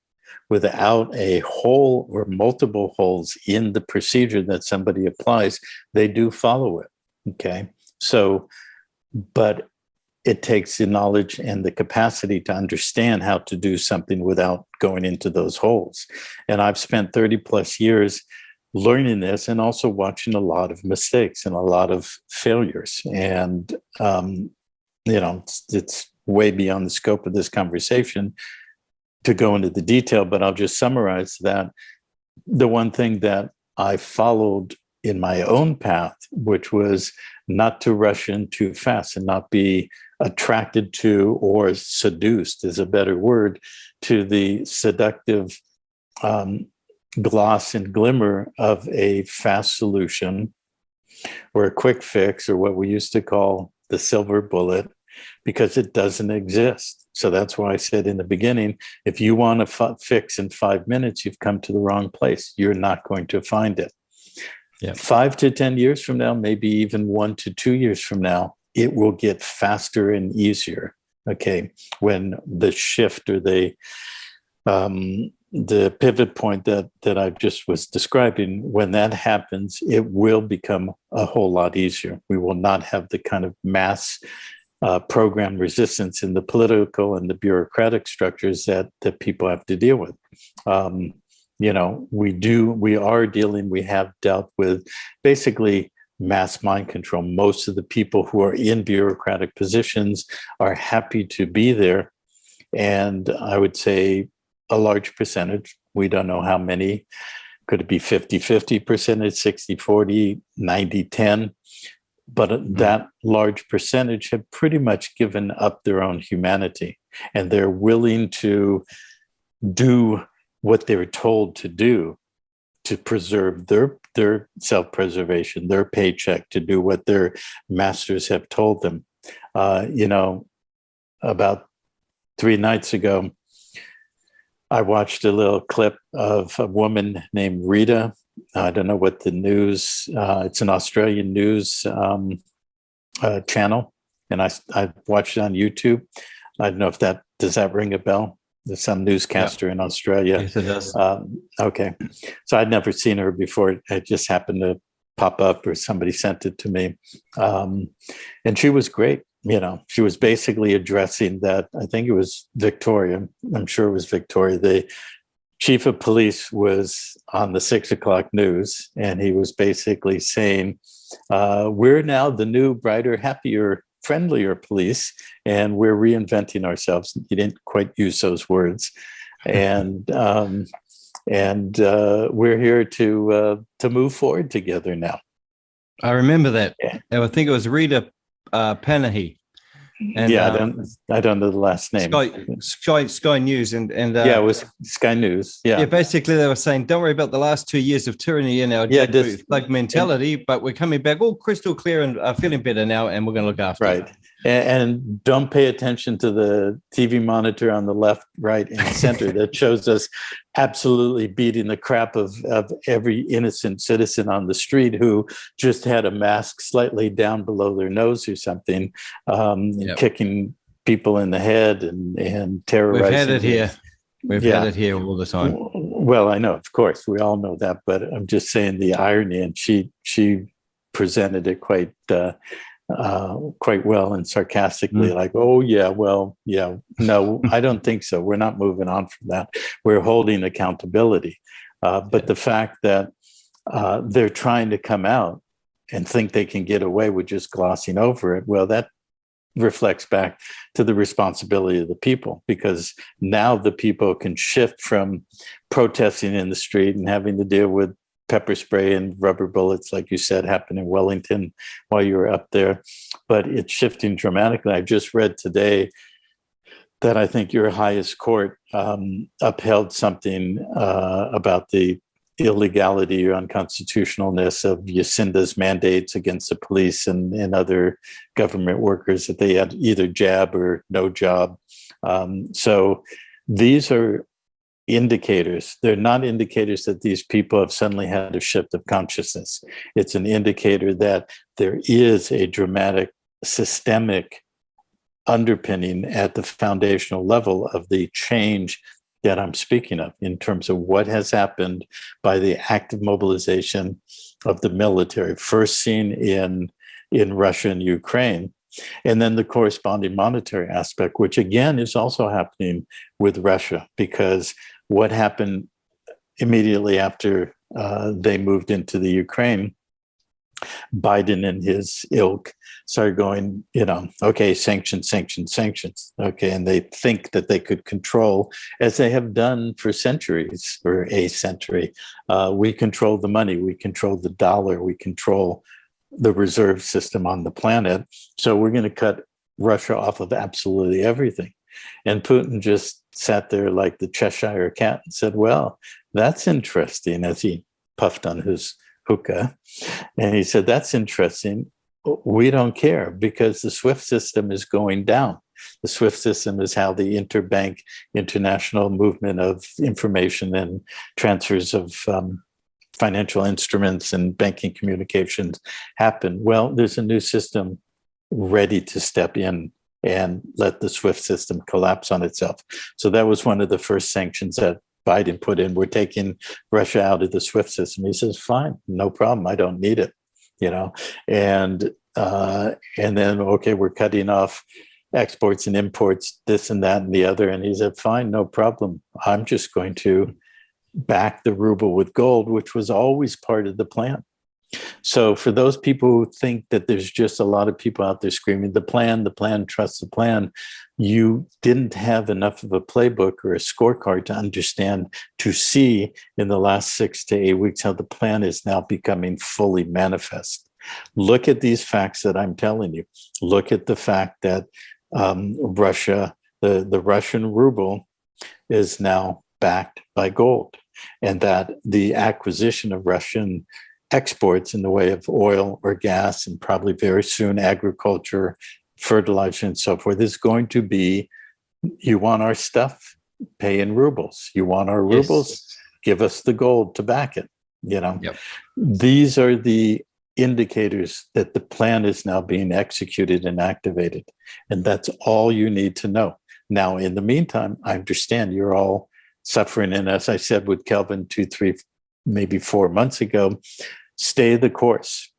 without a hole or multiple holes in the procedure that somebody applies, they do follow it. Okay. So, but it takes the knowledge and the capacity to understand how to do something without going into those holes. And I've spent 30 plus years learning this and also watching a lot of mistakes and a lot of failures. And, it's way beyond the scope of this conversation to go into the detail, but I'll just summarize that. The one thing that I followed in my own path, which was not to rush in too fast and not be attracted to or seduced is a better word to the seductive gloss and glimmer of a fast solution or a quick fix or what we used to call the silver bullet, because it doesn't exist. So that's why I said in the beginning, if you want to fix in 5 minutes, you've come to the wrong place. You're not going to find it. Yeah. 5 to 10 years from now, maybe even 1 to 2 years from now, it will get faster and easier. Okay, when the shift or the pivot point that I just was describing, when that happens, it will become a whole lot easier. We will not have the kind of mass program resistance in the political and the bureaucratic structures that people have to deal with. We have dealt with basically mass mind control. Most of the people who are in bureaucratic positions are happy to be there. And I would say a large percentage, we don't know how many, could it be 50-50 percentage, 60-40, 90-10? But that large percentage have pretty much given up their own humanity, and they're willing to do what they're told to do to preserve their self-preservation, their paycheck, to do what their masters have told them. About 3 nights ago, I watched a little clip of a woman named Rita. I don't know what the news, it's an Australian news channel, and I watched it on YouTube. I don't know if does that ring a bell? There's some newscaster in Australia. Yes, it does. Okay. So I'd never seen her before. It just happened to pop up or somebody sent it to me. And she was great. She was basically addressing that. I think it was Victoria. I'm sure it was Victoria. The chief of police was on the 6 o'clock news, and he was basically saying, we're now the new, brighter, happier, friendlier police, and we're reinventing ourselves. He didn't quite use those words. And we're here to move forward together now. I remember that. Yeah. I think it was Rita Panahi. And I don't know the last name. Sky News and it was Sky News. Yeah, basically they were saying, don't worry about the last 2 years of tyranny in our like mentality, but we're coming back all crystal clear and feeling better now, and we're going to look after right. And don't pay attention to the TV monitor on the left, right, and center that shows us absolutely beating the crap of every innocent citizen on the street who just had a mask slightly down below their nose or something, kicking people in the head and terrorizing. We've had it here. We've Yeah. had it here all the time. Well, I know, of course, we all know that, but I'm just saying the irony, and she presented it quite well and sarcastically, like, oh yeah, well, yeah, no, I don't think so. We're not moving on from that. We're holding accountability. But the fact that they're trying to come out and think they can get away with just glossing over it, well, that reflects back to the responsibility of the people, because now the people can shift from protesting in the street and having to deal with pepper spray and rubber bullets, like you said, happened in Wellington while you were up there. But it's shifting dramatically. I just read today that I think your highest court upheld something about the illegality or unconstitutionalness of Jacinda's mandates against the police and other government workers, that they had either jab or no job. So these are indicators. They're not indicators that these people have suddenly had a shift of consciousness. It's an indicator that there is a dramatic systemic underpinning at the foundational level of the change that I'm speaking of, in terms of what has happened by the active mobilization of the military, first seen in Russia and Ukraine, and then the corresponding monetary aspect, which again is also happening with Russia, because what happened immediately after they moved into the Ukraine, Biden and his ilk started going, okay, sanctions. Okay. And they think that they could control, as they have done for centuries or a century. We control the money, we control the dollar, we control the reserve system on the planet. So we're going to cut Russia off of absolutely everything. And Putin just sat there like the Cheshire cat and said, well, that's interesting, as he puffed on his hookah. And he said, that's interesting. We don't care, because the SWIFT system is going down. The SWIFT system is how the interbank international movement of information and transfers of financial instruments and banking communications happen. Well, there's a new system ready to step in and let the SWIFT system collapse on itself. So that was one of the first sanctions that Biden put in. We're taking Russia out of the SWIFT system. He says, fine, no problem. I don't need it, and then, okay, we're cutting off exports and imports, this and that and the other. And he said, fine, no problem. I'm just going to back the ruble with gold, which was always part of the plan. So for those people who think that there's just a lot of people out there screaming, the plan, trust the plan, you didn't have enough of a playbook or a scorecard to understand, to see in the last 6 to 8 weeks how the plan is now becoming fully manifest. Look at these facts that I'm telling you. Look at the fact that Russia, the Russian ruble is now backed by gold, and that the acquisition of Russian exports in the way of oil or gas, and probably very soon agriculture, fertilizer, and so forth, is going to be, you want our stuff, pay in rubles. You want our rubles, yes, give us the gold to back it. Yep. These are the indicators that the plan is now being executed and activated. And that's all you need to know. Now, in the meantime, I understand you're all suffering. And as I said with Kelvyn 2, 3, maybe 4 months ago, stay the course.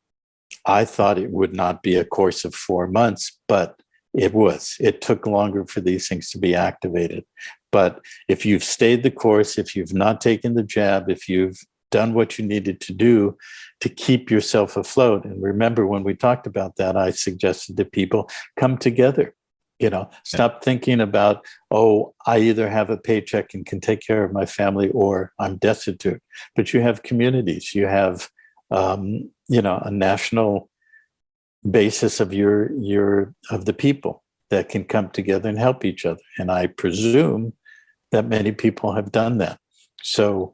I thought it would not be a course of 4 months, but it was. It took longer for these things to be activated. But if you've stayed the course, if you've not taken the jab, if you've done what you needed to do to keep yourself afloat, and remember when we talked about that, I suggested to people, come together. Stop thinking about, oh, I either have a paycheck and can take care of my family, or I'm destitute. But you have communities, you have, a national basis of of the people that can come together and help each other. And I presume that many people have done that. So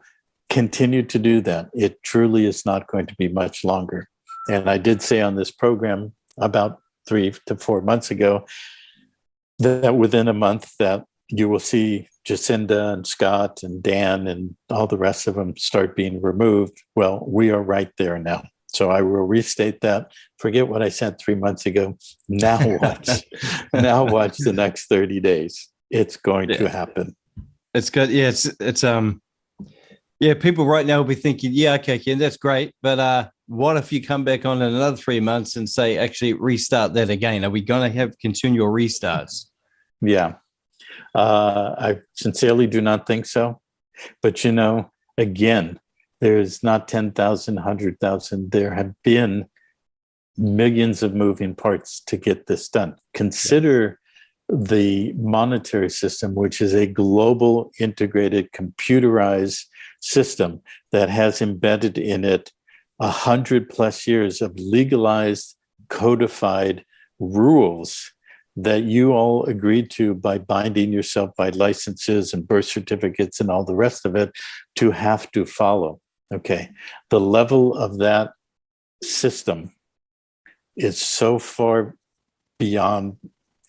continue to do that. It truly is not going to be much longer. And I did say on this program about 3 to 4 months ago that within a month that you will see Jacinda and Scott and Dan and all the rest of them start being removed. Well, we are right there now. So I will restate that. Forget what I said 3 months ago. Now watch. Now watch the next 30 days. It's going to happen. It's good. Yeah, people right now will be thinking, yeah, okay, Ken, that's great. But what if you come back on in another 3 months and say, actually restart that again? Are we going to have continual restarts? Yeah. I sincerely do not think so. But, again, there's not 10,000, 100,000. There have been millions of moving parts to get this done. Consider the monetary system, which is a global, integrated, computerized system that has embedded in it 100+ years of legalized, codified rules that you all agreed to by binding yourself by licenses and birth certificates and all the rest of it to have to follow. Okay. The level of that system is so far beyond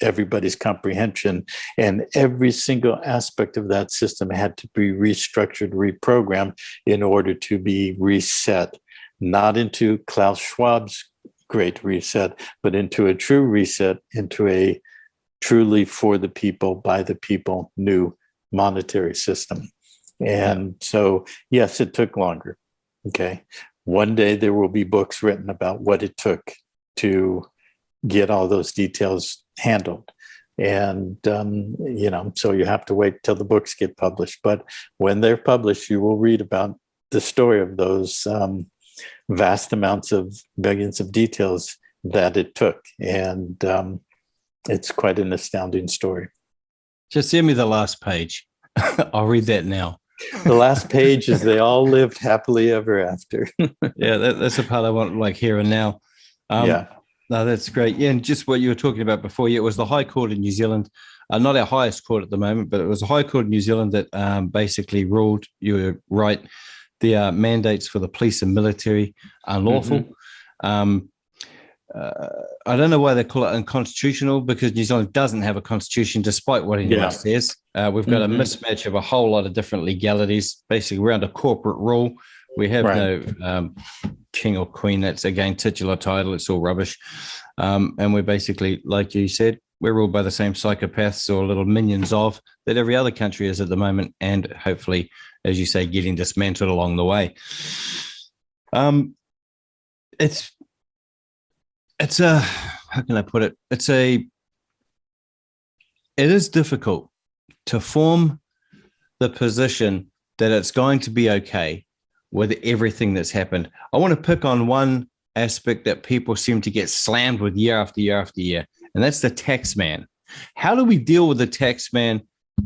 everybody's comprehension, and every single aspect of that system had to be restructured, reprogrammed in order to be reset, not into Klaus Schwab's great reset, but into a true reset, into a truly for the people, by the people, new monetary system. And so, yes, it took longer. Okay. One day there will be books written about what it took to get all those details handled. And, so you have to wait till the books get published. But when they're published, you will read about the story of those vast amounts of millions of details that it took. And it's quite an astounding story. Just send me the last page. I'll read that now. The last page is they all lived happily ever after. Yeah, that's the part I want, like, here and now. No, that's great. Yeah, and just what you were talking about before, it was the High Court in New Zealand, not our highest court at the moment, but it was the High Court in New Zealand that basically ruled, you were right, the mandates for the police and military unlawful. Mm-hmm. I don't know why they call it unconstitutional, because New Zealand doesn't have a constitution, despite what anyone says. We've got a mismatch of a whole lot of different legalities, basically around a corporate rule. We have no king or queen. That's, again, titular title. It's all rubbish. And we're basically, like you said, we're ruled by the same psychopaths or little minions of that every other country is at the moment. And hopefully, as you say, getting dismantled along the way. It's a, how can I put it? It is difficult to form the position that it's going to be okay with everything that's happened. I want to pick on one aspect that people seem to get slammed with year after year after year, and that's the tax man. How do we deal with the tax man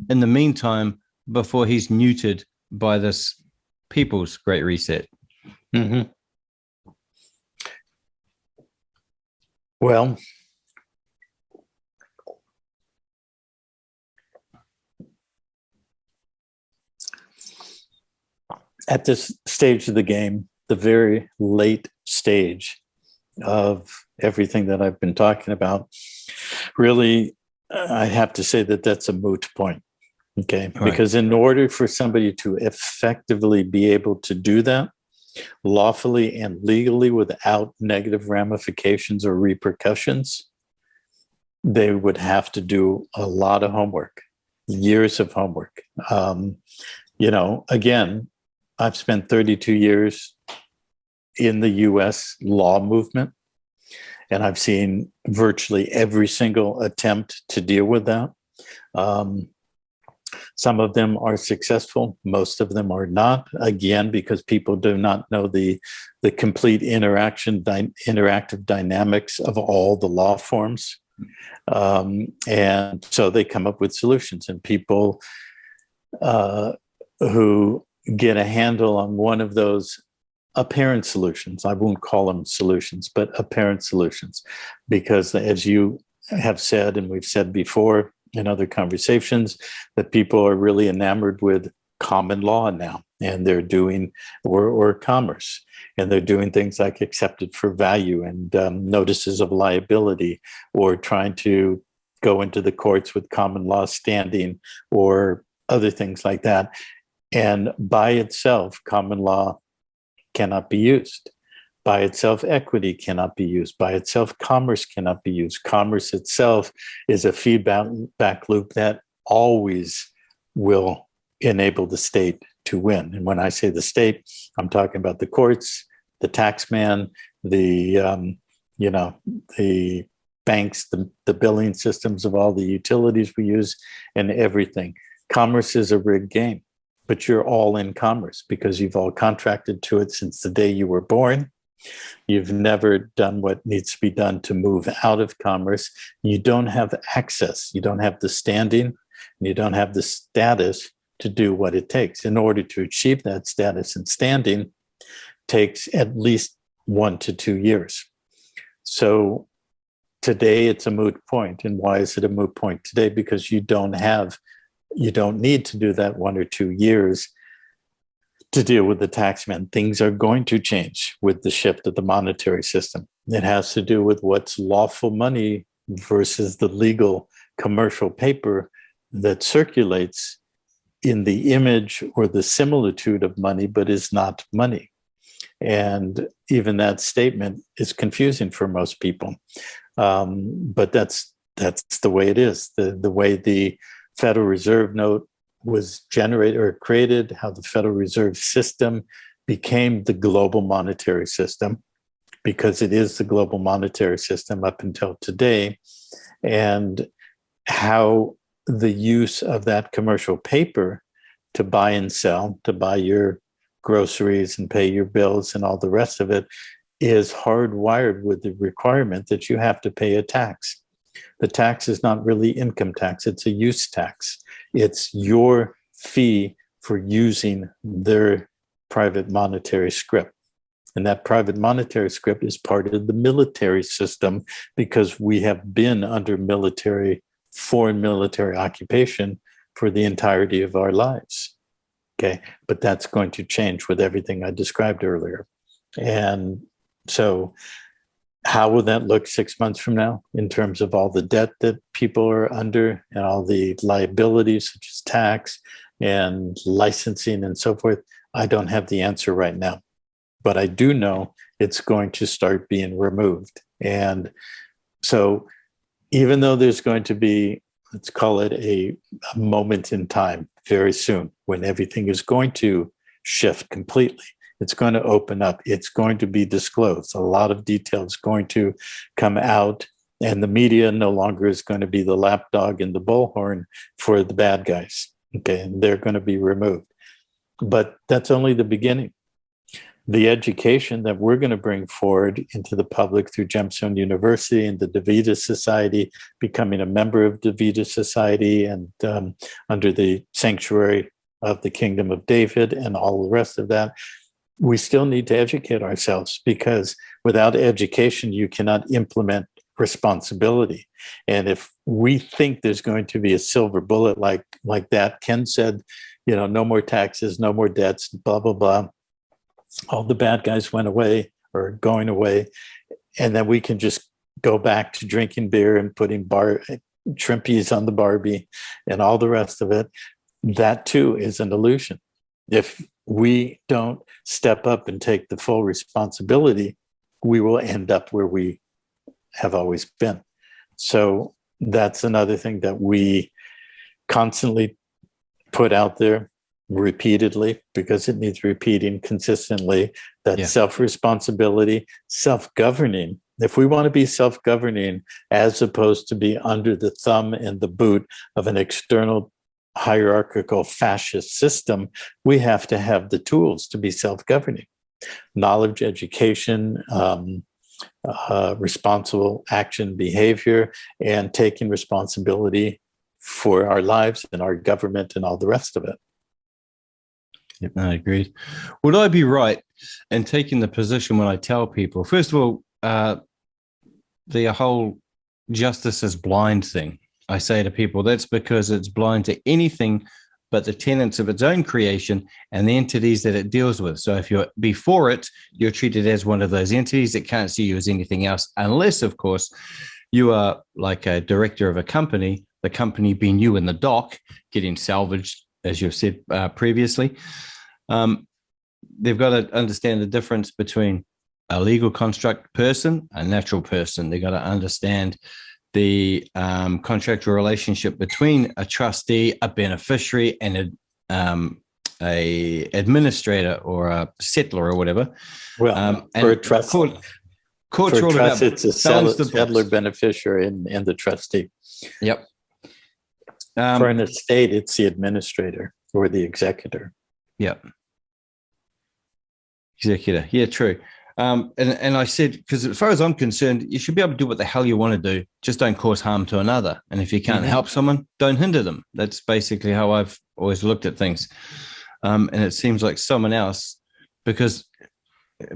in the meantime before he's neutered by this people's great reset? Mm-hmm. Well, at this stage of the game, the very late stage of everything that I've been talking about, really, I have to say that that's a moot point. Okay. Right. Because in order for somebody to effectively be able to do that lawfully and legally without negative ramifications or repercussions, they would have to do a lot of homework, years of homework. Again, I've spent 32 years in the US law movement, and I've seen virtually every single attempt to deal with that. Some of them are successful. Most of them are not, again, because people do not know the complete interactive dynamics of all the law forms. And so they come up with solutions, and people who get a handle on one of those apparent solutions, I won't call them solutions, but apparent solutions, because as you have said, and we've said before in other conversations, that people are really enamored with common law now, and they're doing, or commerce, and they're doing things like accepted for value and notices of liability, or trying to go into the courts with common law standing or other things like that. And by itself, common law cannot be used. By itself, equity cannot be used. By itself, commerce cannot be used. Commerce itself is a feedback loop that always will enable the state to win. And when I say the state, I'm talking about the courts, the taxman, the the banks, the billing systems of all the utilities we use, and everything. Commerce is a rigged game, but you're all in commerce because you've all contracted to it since the day you were born. You've never done what needs to be done to move out of commerce. You don't have access. You don't have the standing, and you don't have the status to do what it takes. In order to achieve that status and standing, takes at least 1 to 2 years. So today it's a moot point. And why is it a moot point today? Because you don't need to do that 1 or 2 years to deal with the taxman. Things are going to change with the shift of the monetary system. It has to do with what's lawful money versus the legal commercial paper that circulates in the image or the similitude of money, but is not money. And even that statement is confusing for most people. But that's the way it is. The way the Federal Reserve note was generated or created, how the Federal Reserve System became the global monetary system, because it is the global monetary system up until today, and how the use of that commercial paper to buy and sell, to buy your groceries and pay your bills and all the rest of it, is hardwired with the requirement that you have to pay a tax. The tax is not really income tax, it's a use tax. It's your fee for using their private monetary script. And that private monetary script is part of the military system, because we have been under foreign military occupation for the entirety of our lives. Okay, but that's going to change with everything I described earlier. And so how will that look 6 months from now in terms of all the debt that people are under and all the liabilities such as tax and licensing and so forth? I don't have the answer right now, but I do know it's going to start being removed. And so even though there's going to be, let's call it a moment in time very soon when everything is going to shift completely, it's going to open up. It's going to be disclosed. A lot of details going to come out, and the media no longer is going to be the lapdog and the bullhorn for the bad guys. Okay, and they're going to be removed. But that's only the beginning. The education that we're going to bring forward into the public through Gemstone University and the DaVita Society, becoming a member of DaVita Society and under the sanctuary of the Kingdom of David and all the rest of that, we still need to educate ourselves, because without education, you cannot implement responsibility. And if we think there's going to be a silver bullet like that, Ken said, no more taxes, no more debts, blah, blah, blah. All the bad guys went away or going away. And then we can just go back to drinking beer and putting shrimpies on the Barbie and all the rest of it. That too is an illusion. If we don't step up and take the full responsibility, we will end up where we have always been. So that's another thing that we constantly put out there repeatedly, because it needs repeating consistently, that self-responsibility, self-governing. If we want to be self-governing, as opposed to be under the thumb and the boot of an external hierarchical fascist system, we have to have the tools to be self-governing. Knowledge, education, responsible action, behavior, and taking responsibility for our lives and our government and all the rest of it. Yep, I agree. Would I be right in taking the position when I tell people, first of all, the whole justice is blind thing? I say to people, that's because it's blind to anything but the tenets of its own creation and the entities that it deals with. So if you're before it, you're treated as one of those entities. It can't see you as anything else, unless, of course, you are like a director of a company, the company being you in the dock, getting salvaged, as you've said previously. They've got to understand the difference between a legal construct person, a natural person. They got to understand the contractual relationship between a trustee, a beneficiary, and a administrator or a settler or whatever. Well, And for a trust, courts are all about it's a balance the settler, books. beneficiary, and the trustee. Yep. For an estate, it's the administrator or the executor. Yep. Executor. Yeah, true. And I said, because as far as I'm concerned, you should be able to do what the hell you want to do. Just don't cause harm to another. And if you can't help someone, don't hinder them. That's basically how I've always looked at things. And it seems like someone else, because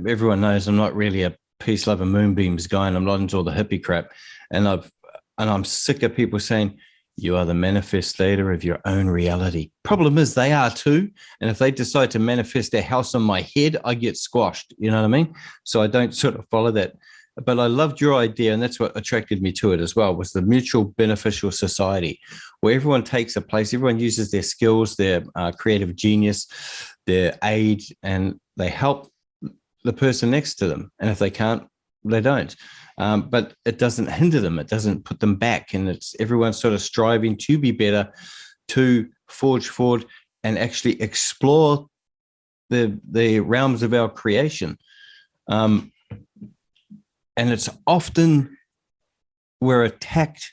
everyone knows I'm not really a peace, love, and moonbeams guy, and I'm not into all the hippie crap. And I'm sick of people saying, you are the manifestator of your own reality. Problem is, they are too. And if they decide to manifest their house on my head, I get squashed. You know what I mean? So I don't sort of follow that. But I loved your idea, and that's what attracted me to it as well, was the mutual beneficial society, where everyone takes a place, everyone uses their skills, their creative genius, their aid, and they help the person next to them. And if they can't, they don't. But it doesn't hinder them. It doesn't put them back. And it's everyone sort of striving to be better, to forge forward and actually explore the realms of our creation. And it's often we're attacked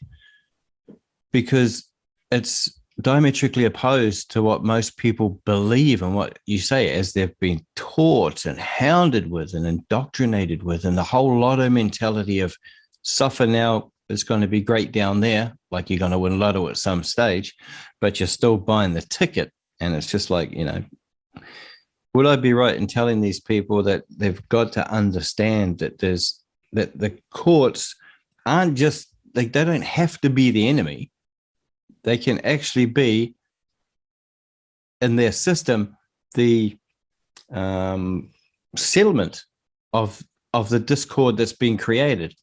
because it's diametrically opposed to what most people believe and what you say, as they've been taught and hounded with and indoctrinated with, and the whole lotto mentality of suffer now is going to be great down there, like you're going to win lotto at some stage, but you're still buying the ticket. And it's just like, would I be right in telling these people that they've got to understand that that the courts aren't just, they don't have to be the enemy. They can actually be, in their system, the settlement of the discord that's been created.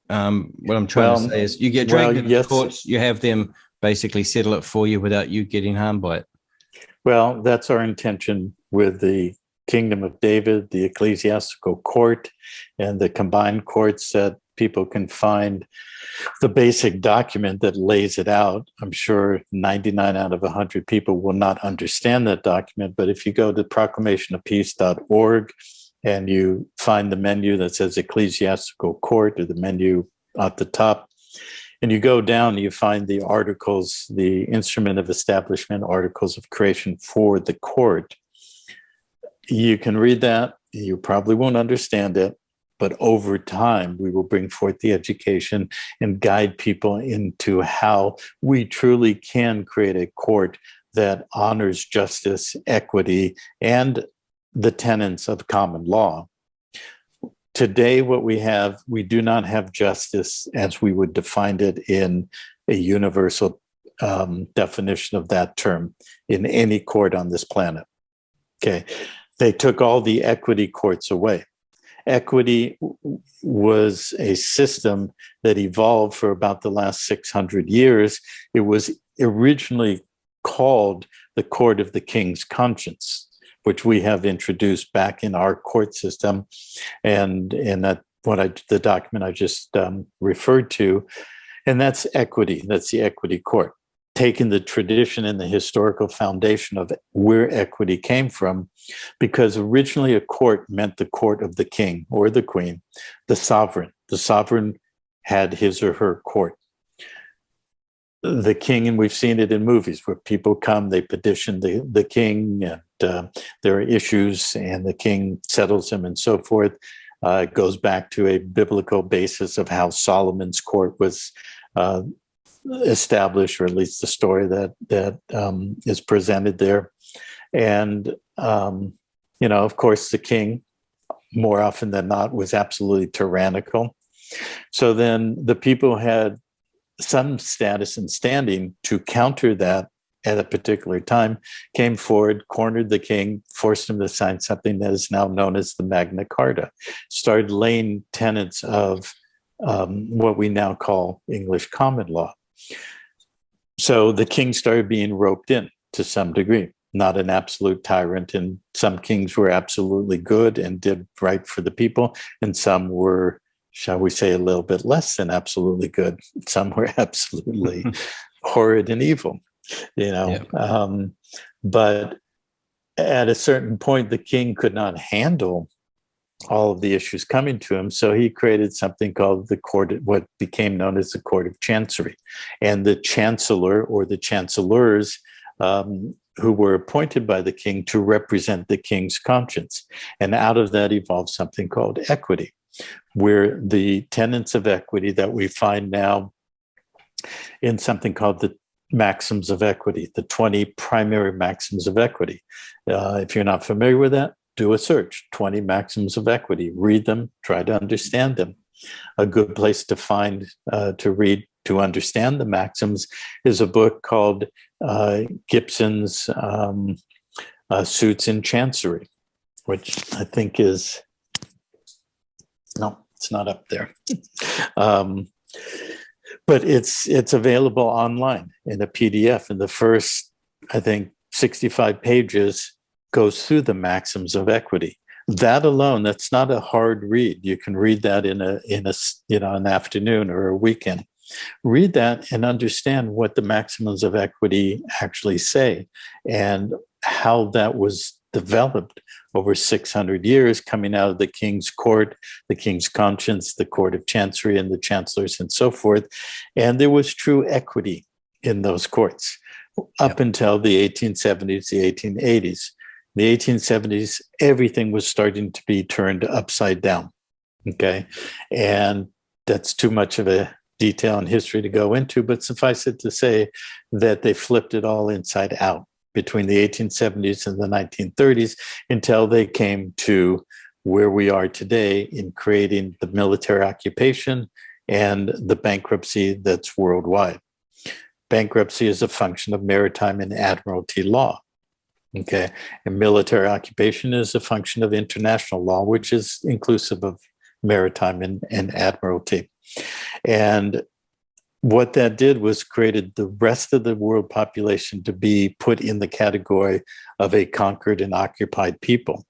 What I'm trying to say is, you get dragged into the courts, you have them basically settle it for you without you getting harmed by it. Well, that's our intention with the Kingdom of David, the ecclesiastical court, and the combined courts that people can find the basic document that lays it out. I'm sure 99 out of 100 people will not understand that document, but if you go to proclamationofpeace.org and you find the menu that says ecclesiastical court, or the menu at the top, and you go down, you find the articles, the instrument of establishment, articles of creation for the court. You can read that. You probably won't understand it, but over time, we will bring forth the education and guide people into how we truly can create a court that honors justice, equity, and the tenets of common law. Today, what we have, we do not have justice as we would define it in a universal definition of that term in any court on this planet. Okay, they took all the equity courts away. Equity was a system that evolved for about the last 600 years. It was originally called the Court of the King's Conscience, which we have introduced back in our court system, and that the document I just referred to, and that's equity. That's the equity court, taking the tradition and the historical foundation of where equity came from, because originally a court meant the court of the king or the queen, the sovereign. The sovereign had his or her court. The king, and we've seen it in movies where people come, they petition the king, and there are issues, and the king settles them and so forth. It goes back to a biblical basis of how Solomon's court was established, or at least the story that is presented there. And, of course, the king, more often than not, was absolutely tyrannical. So then the people had some status and standing to counter that at a particular time, came forward, cornered the king, forced him to sign something that is now known as the Magna Carta, started laying tenets of what we now call English common law. So the king started being roped in to some degree. not an absolute tyrant. And some kings were absolutely good and did right for the people, and some were, shall we say, a little bit less than absolutely good. Some were absolutely horrid and evil, you know. Yeah. But at a certain point, the king could not handle all of the issues coming to him. So he created something called the court, what became known as the Court of Chancery. And the chancellor or the chancellors, who were appointed by the king to represent the king's conscience. And out of that evolved something called equity, where the tenets of equity that we find now in something called the maxims of equity, the 20 primary maxims of equity. If you're not familiar with that, do a search, 20 maxims of equity, read them, try to understand them. A good place to find, to read, to understand the maxims is a book called Gibson's Suits in Chancery, which I think is, no, it's not up there. But it's available online in a PDF. And the first, I think, 65 pages goes through the maxims of equity. That alone, that's not a hard read. You can read that in a an afternoon or a weekend. Read that and understand what the maxims of equity actually say and how that was developed over 600 years, coming out of the king's court, the king's conscience, the court of chancery, and the chancellors, and so forth. And there was true equity in those courts up until the 1870s, the 1880s. In the 1870s, everything was starting to be turned upside down. Okay. And that's too much of a detail in history to go into, but suffice it to say that they flipped it all inside out between the 1870s and the 1930s until they came to where we are today in creating the military occupation and the bankruptcy that's worldwide. Bankruptcy is a function of maritime and admiralty law. Okay. And military occupation is a function of international law, which is inclusive of maritime and admiralty. And what that did was created the rest of the world population to be put in the category of a conquered and occupied people.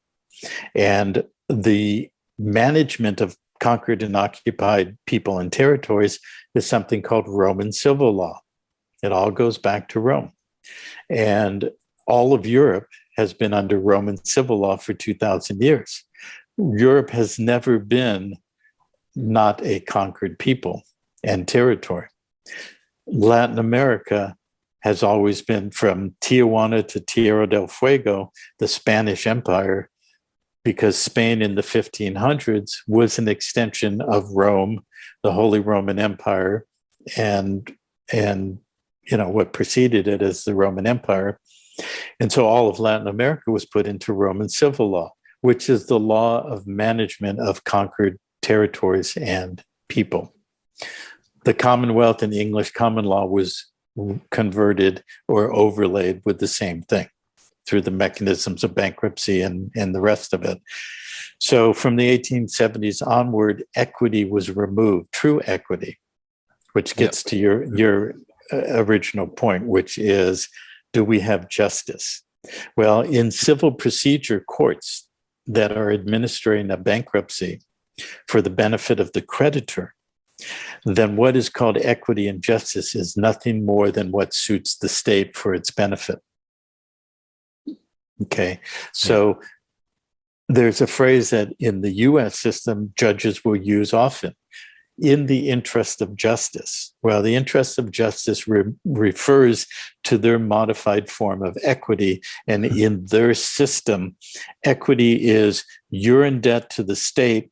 And the management of conquered and occupied people and territories is something called Roman civil law. It all goes back to Rome. And all of Europe has been under Roman civil law for 2,000 years. Europe has never been not a conquered people and territory. Latin America has always been, from Tijuana to Tierra del Fuego, the Spanish Empire, because Spain in the 1500s was an extension of Rome, the Holy Roman Empire, and what preceded it as the Roman Empire. And so all of Latin America was put into Roman civil law, which is the law of management of conquered territories and people. The Commonwealth and the English common law was converted or overlaid with the same thing through the mechanisms of bankruptcy and the rest of it. So from the 1870s onward, equity was removed, true equity, which gets to your original point, which is, do we have justice? Well, in civil procedure courts that are administering a bankruptcy for the benefit of the creditor, then what is called equity and justice is nothing more than what suits the state for its benefit. Okay, so there's a phrase that in the US system, judges will use often, in the interest of justice. Well, the interest of justice refers to their modified form of equity. And in their system, equity is you're in debt to the state.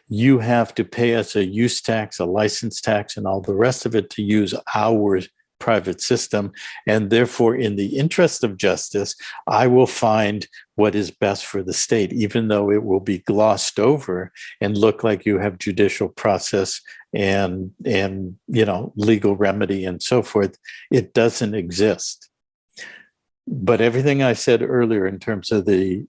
You have to pay us a use tax, a license tax, and all the rest of it to use our private system. And therefore, in the interest of justice, I will find what is best for the state, even though it will be glossed over and look like you have judicial process and legal remedy and so forth. It doesn't exist. But everything I said earlier in terms of the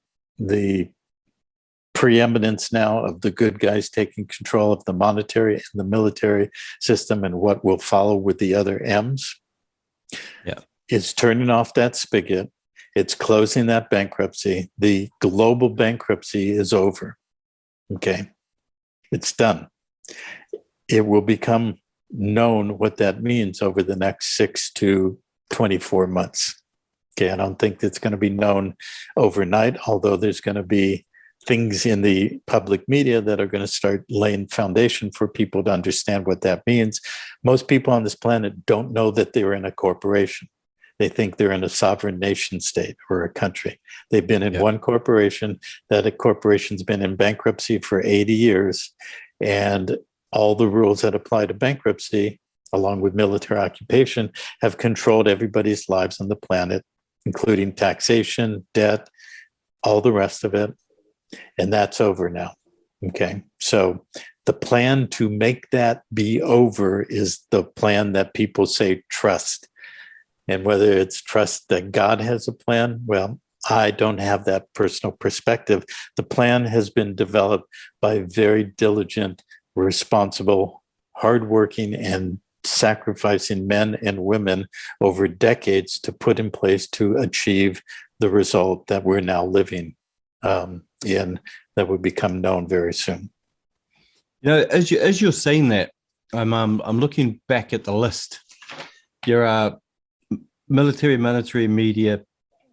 preeminence now of the good guys taking control of the monetary and the military system and what will follow with the other M's is turning off that spigot It's closing that bankruptcy. The global bankruptcy is over. Okay. It's done. It will become known what that means over the next 6 to 24 months. Okay. I don't think it's going to be known overnight, although there's going to be things in the public media that are going to start laying foundation for people to understand what that means. Most people on this planet don't know that they're in a corporation. They think they're in a sovereign nation state or a country. They've been in one corporation. That corporation's been in bankruptcy for 80 years. And all the rules that apply to bankruptcy, along with military occupation, have controlled everybody's lives on the planet, including taxation, debt, all the rest of it. And that's over now. Okay. So the plan to make that be over is the plan that people say trust. And whether it's trust that God has a plan, well, I don't have that personal perspective. The plan has been developed by very diligent, responsible, hardworking, and sacrificing men and women over decades to put in place to achieve the result that we're now living in, that would become known very soon. You know, as you're saying that, I'm looking back at the list. Your military, media,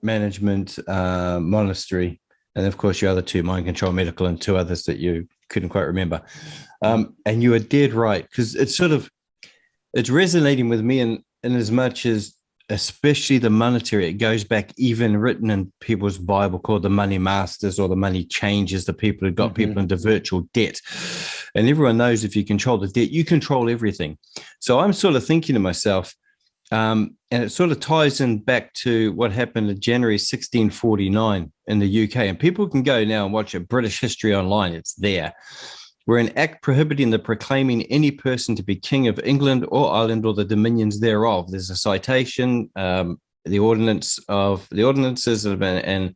management, monastery, and of course your other two, mind control, medical, and two others that you couldn't quite remember. And you are dead right, because it's resonating with me in as much as, especially the monetary, it goes back, even written in people's Bible, called the money masters or the money changers, the people who got people into virtual debt. And everyone knows if you control the debt, you control everything. So I'm sort of thinking to myself, and it sort of ties in back to what happened in January 1649 in the UK. And people can go now and watch a British history online. It's there. Where an act prohibiting the proclaiming any person to be king of England or Ireland or the dominions thereof. There's a citation, the ordinances and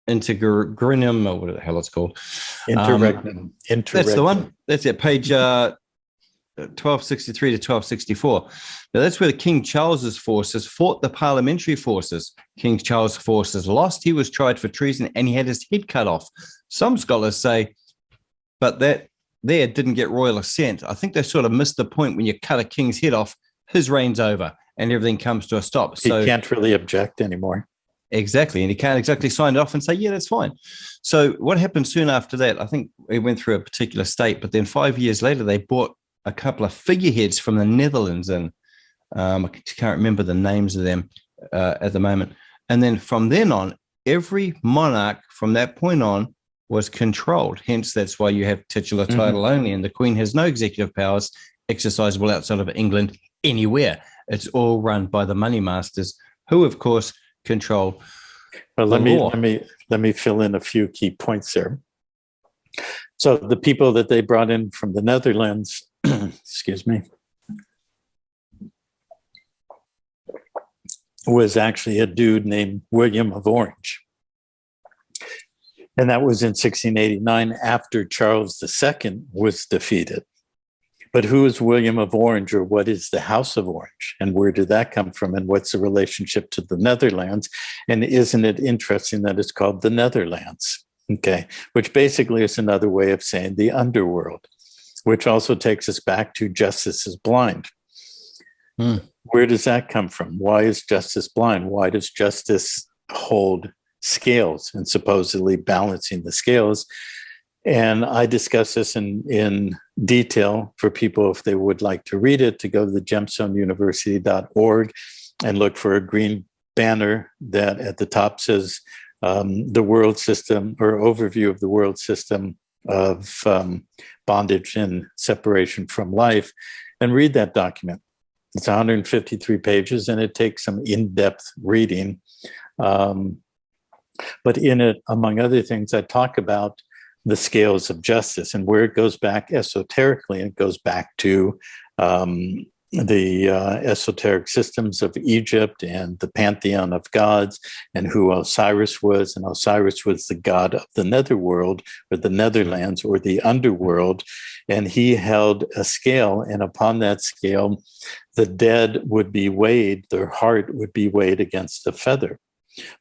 interregnum, or what the hell it's called. Interregnum. That's the one. That's it. Page 1263 to 1264. Now that's where King Charles's forces fought the parliamentary forces. King Charles' forces lost. He was tried for treason and he had his head cut off. Some scholars say, but that there didn't get royal assent. I think they sort of missed the point. When you cut a king's head off, his reign's over and everything comes to a stop. So he can't really object anymore. Exactly. And he can't exactly sign it off and say, yeah, that's fine. So what happened soon after that? I think it went through a particular state, but then 5 years later, they bought a couple of figureheads from the Netherlands, and I can't remember the names of them at the moment. And then from then on, every monarch from that point on was controlled. Hence, that's why you have titular title only, and the Queen has no executive powers exercisable outside of England anywhere. It's all run by the money masters, who, of course, control. Well, let me fill in a few key points there. So the people that they brought in from the Netherlands, excuse me, was actually a dude named William of Orange. And that was in 1689, after Charles II was defeated. But who is William of Orange, or what is the House of Orange? And where did that come from? And what's the relationship to the Netherlands? And isn't it interesting that it's called the Netherlands? Okay, which basically is another way of saying the underworld, which also takes us back to justice is blind. Where does that come from? Why is justice blind? Why does justice hold scales and supposedly balancing the scales? And I discuss this in detail for people, if they would like to read it, to go to the gemstoneuniversity.org and look for a green banner that at the top says the world system, or overview of the world system of bondage and separation from life, and read that document. It's 153 pages and it takes some in-depth reading. But in it, among other things, I talk about the scales of justice and where it goes back esoterically. It goes back to the esoteric systems of Egypt and the pantheon of gods, and who Osiris was. And Osiris was the god of the netherworld, or the Netherlands, or the underworld. And he held a scale, and upon that scale, the dead would be weighed, their heart would be weighed against a feather.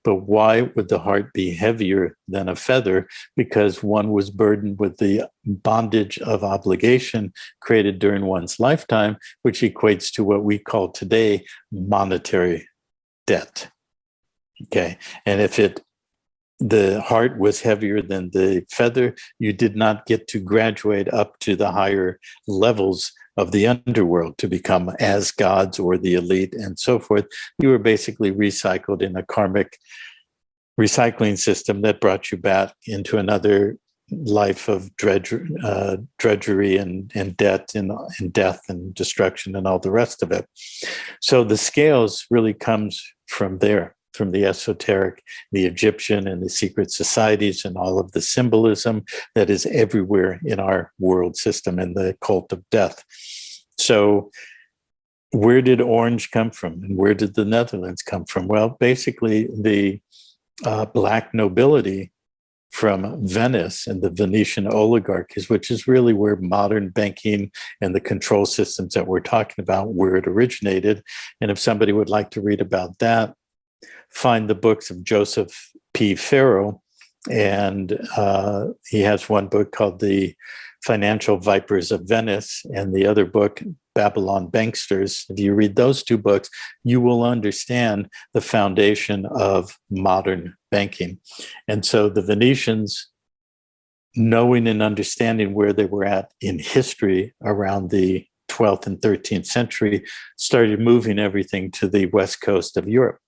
But why would the heart be heavier than a feather? Because one was burdened with the bondage of obligation created during one's lifetime, which equates to what we call today monetary debt. Okay. And if the heart was heavier than the feather, you did not get to graduate up to the higher levels of the underworld to become as gods or the elite and so forth. You were basically recycled in a karmic recycling system that brought you back into another life of drudgery and debt and death and destruction and all the rest of it. So the scales really comes from there, from the esoteric, the Egyptian and the secret societies and all of the symbolism that is everywhere in our world system and the cult of death. So where did orange come from and where did the Netherlands come from? Well, basically the Black nobility from Venice and the Venetian oligarchies, which is really where modern banking and the control systems that we're talking about, where it originated. And if somebody would like to read about that, find the books of Joseph P. Farrell. And he has one book called The Financial Vipers of Venice, and the other book, Babylon Banksters. If you read those two books, you will understand the foundation of modern banking. And so the Venetians, knowing and understanding where they were at in history around the 12th and 13th century, started moving everything to the west coast of Europe.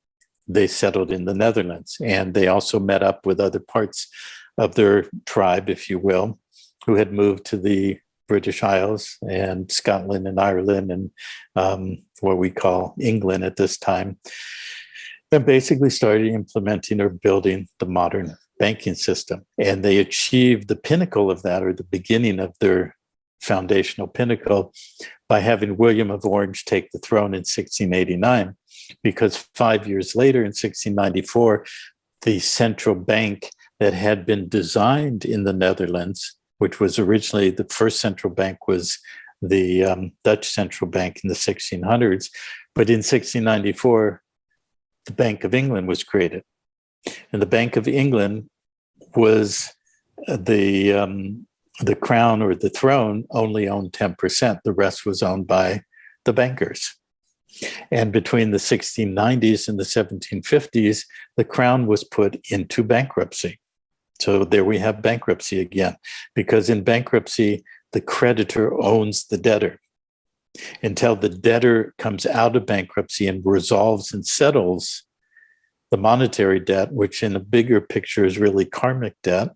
They settled in the Netherlands, and they also met up with other parts of their tribe, if you will, who had moved to the British Isles and Scotland and Ireland and what we call England at this time, and basically started implementing or building the modern banking system. And they achieved the pinnacle of that, or the beginning of their foundational pinnacle, by having William of Orange take the throne in 1689, because 5 years later, in 1694, the central bank that had been designed in the Netherlands, which was originally the first central bank, was the Dutch central bank in the 1600s. But in 1694, the Bank of England was created. And the Bank of England was the crown, or the throne, only owned 10%. The rest was owned by the bankers. And between the 1690s and the 1750s, the crown was put into bankruptcy. So there we have bankruptcy again, because in bankruptcy, the creditor owns the debtor. Until the debtor comes out of bankruptcy and resolves and settles the monetary debt, which in a bigger picture is really karmic debt,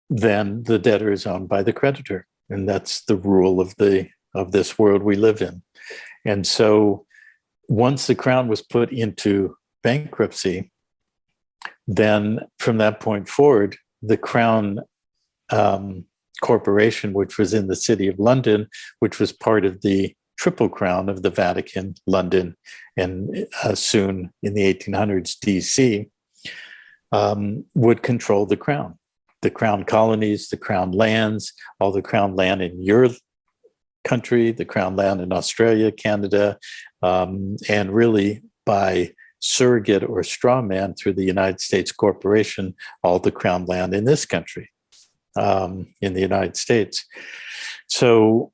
then the debtor is owned by the creditor. And that's the rule of this world we live in. And so once the crown was put into bankruptcy, then from that point forward, the Crown Corporation, which was in the city of London, which was part of the Triple Crown of the Vatican, London, and soon in the 1800s, DC, would control the crown. The crown colonies, the crown lands, all the crown land in your country, the crown land in Australia, Canada, and really by surrogate or straw man through the United States Corporation, all the crown land in this country, in the United States. So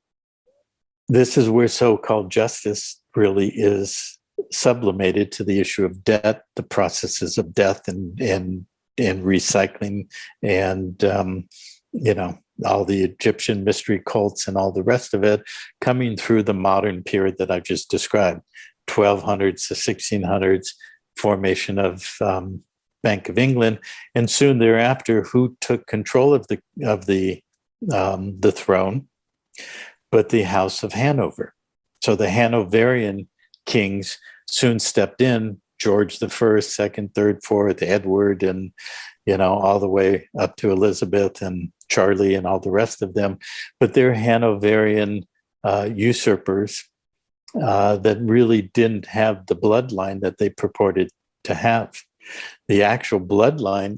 this is where so-called justice really is sublimated to the issue of debt, the processes of death and recycling, and all the Egyptian mystery cults and all the rest of it coming through the modern period that I just described, 1200s to 1600s, formation of Bank of England, and soon thereafter, who took control of the throne, but the House of Hanover. So the Hanoverian kings soon stepped in, George the First, Second, Third, Fourth, Edward, and all the way up to Elizabeth and Charlie and all the rest of them. But they're Hanoverian usurpers that really didn't have the bloodline that they purported to have. The actual bloodline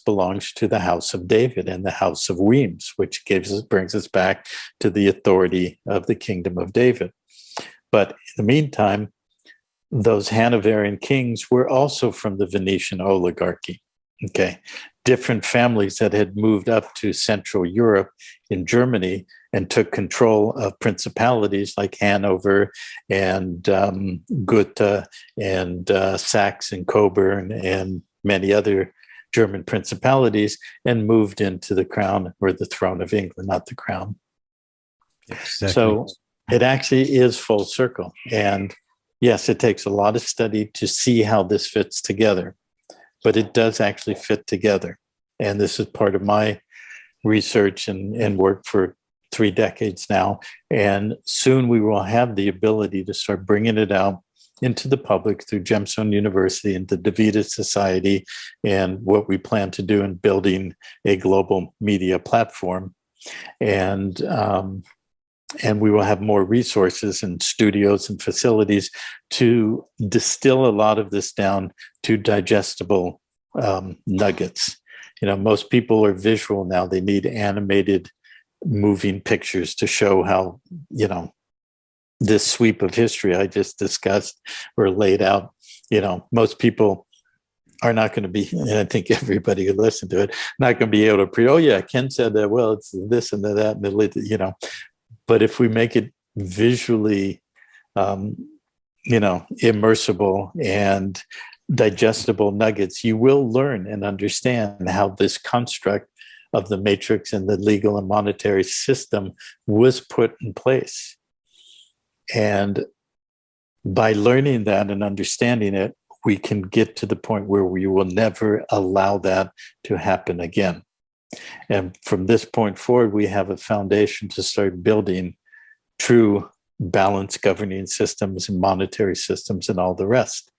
belongs to the House of David and the House of Weems, which brings us back to the authority of the Kingdom of David. But in the meantime, those Hanoverian kings were also from the Venetian oligarchy. Okay. Different families that had moved up to Central Europe in Germany and took control of principalities like Hanover and Gotha and Saxe and Coburn and many other German principalities, and moved into the crown or the throne of England, not the crown. Exactly. So it actually is full circle. And yes, it takes a lot of study to see how this fits together, but it does actually fit together. And this is part of my research and work for 3 decades now. And soon we will have the ability to start bringing it out into the public through Gemstone University and the DaVita Society, and what we plan to do in building a global media platform. And we will have more resources and studios and facilities to distill a lot of this down to digestible nuggets. Most people are visual now. They need animated moving pictures to show how, this sweep of history I just discussed or laid out. Most people are not going to be, and I think everybody who listened to it, not going to be able to oh yeah, Ken said that, well, it's this and that, and but if we make it visually, immersible and digestible nuggets, you will learn and understand how this construct of the matrix and the legal and monetary system was put in place. And by learning that and understanding it, we can get to the point where we will never allow that to happen again. And from this point forward, we have a foundation to start building true balanced governing systems and monetary systems and all the rest.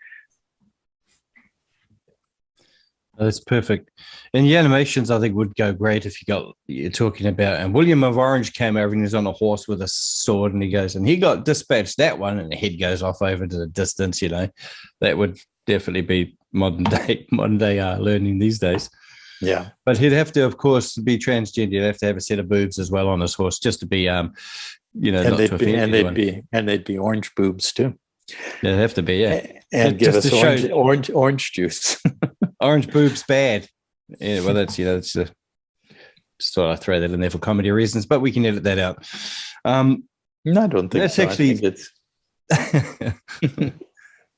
That's perfect. And the animations, I think, would go great if you're talking about, and William of Orange came over and he's on a horse with a sword and he got dispatched that one and the head goes off over to the distance, that would definitely be modern day learning these days. Yeah. But he'd have to, of course, be transgender. He'd have to have a set of boobs as well on his horse just to be, and not to offend anyone. They'd be orange boobs too. They'd have to be, yeah. And give us orange juice. Orange boobs bad. Yeah, well, that's just thought I'd throw that in there for comedy reasons, but we can edit that out. No, I don't think that's so. Actually,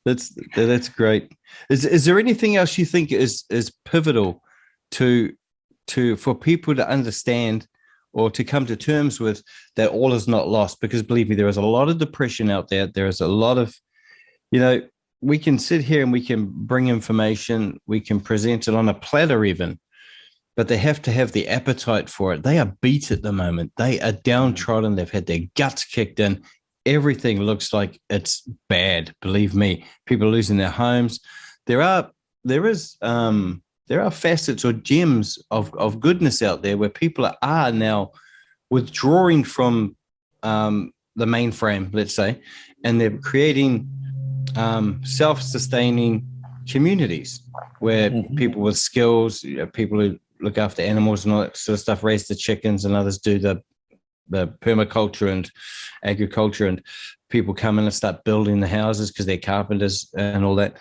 that's great. Is there anything else you think is pivotal to for people to understand or to come to terms with that all is not lost? Because believe me, there is a lot of depression out there. There is a lot of, we can sit here and we can bring information, we can present it on a platter even, but they have to have the appetite for it. They are beat at the moment. They are downtrodden. They've had their guts kicked in. Everything looks like it's bad. Believe me, people are losing their homes. There are facets or gems of goodness out there where people are now withdrawing from the mainframe, let's say, and they're creating self-sustaining communities where people with skills, people who look after animals and all that sort of stuff, raise the chickens, and others do the permaculture and agriculture, and people come in and start building the houses because they're carpenters and all that.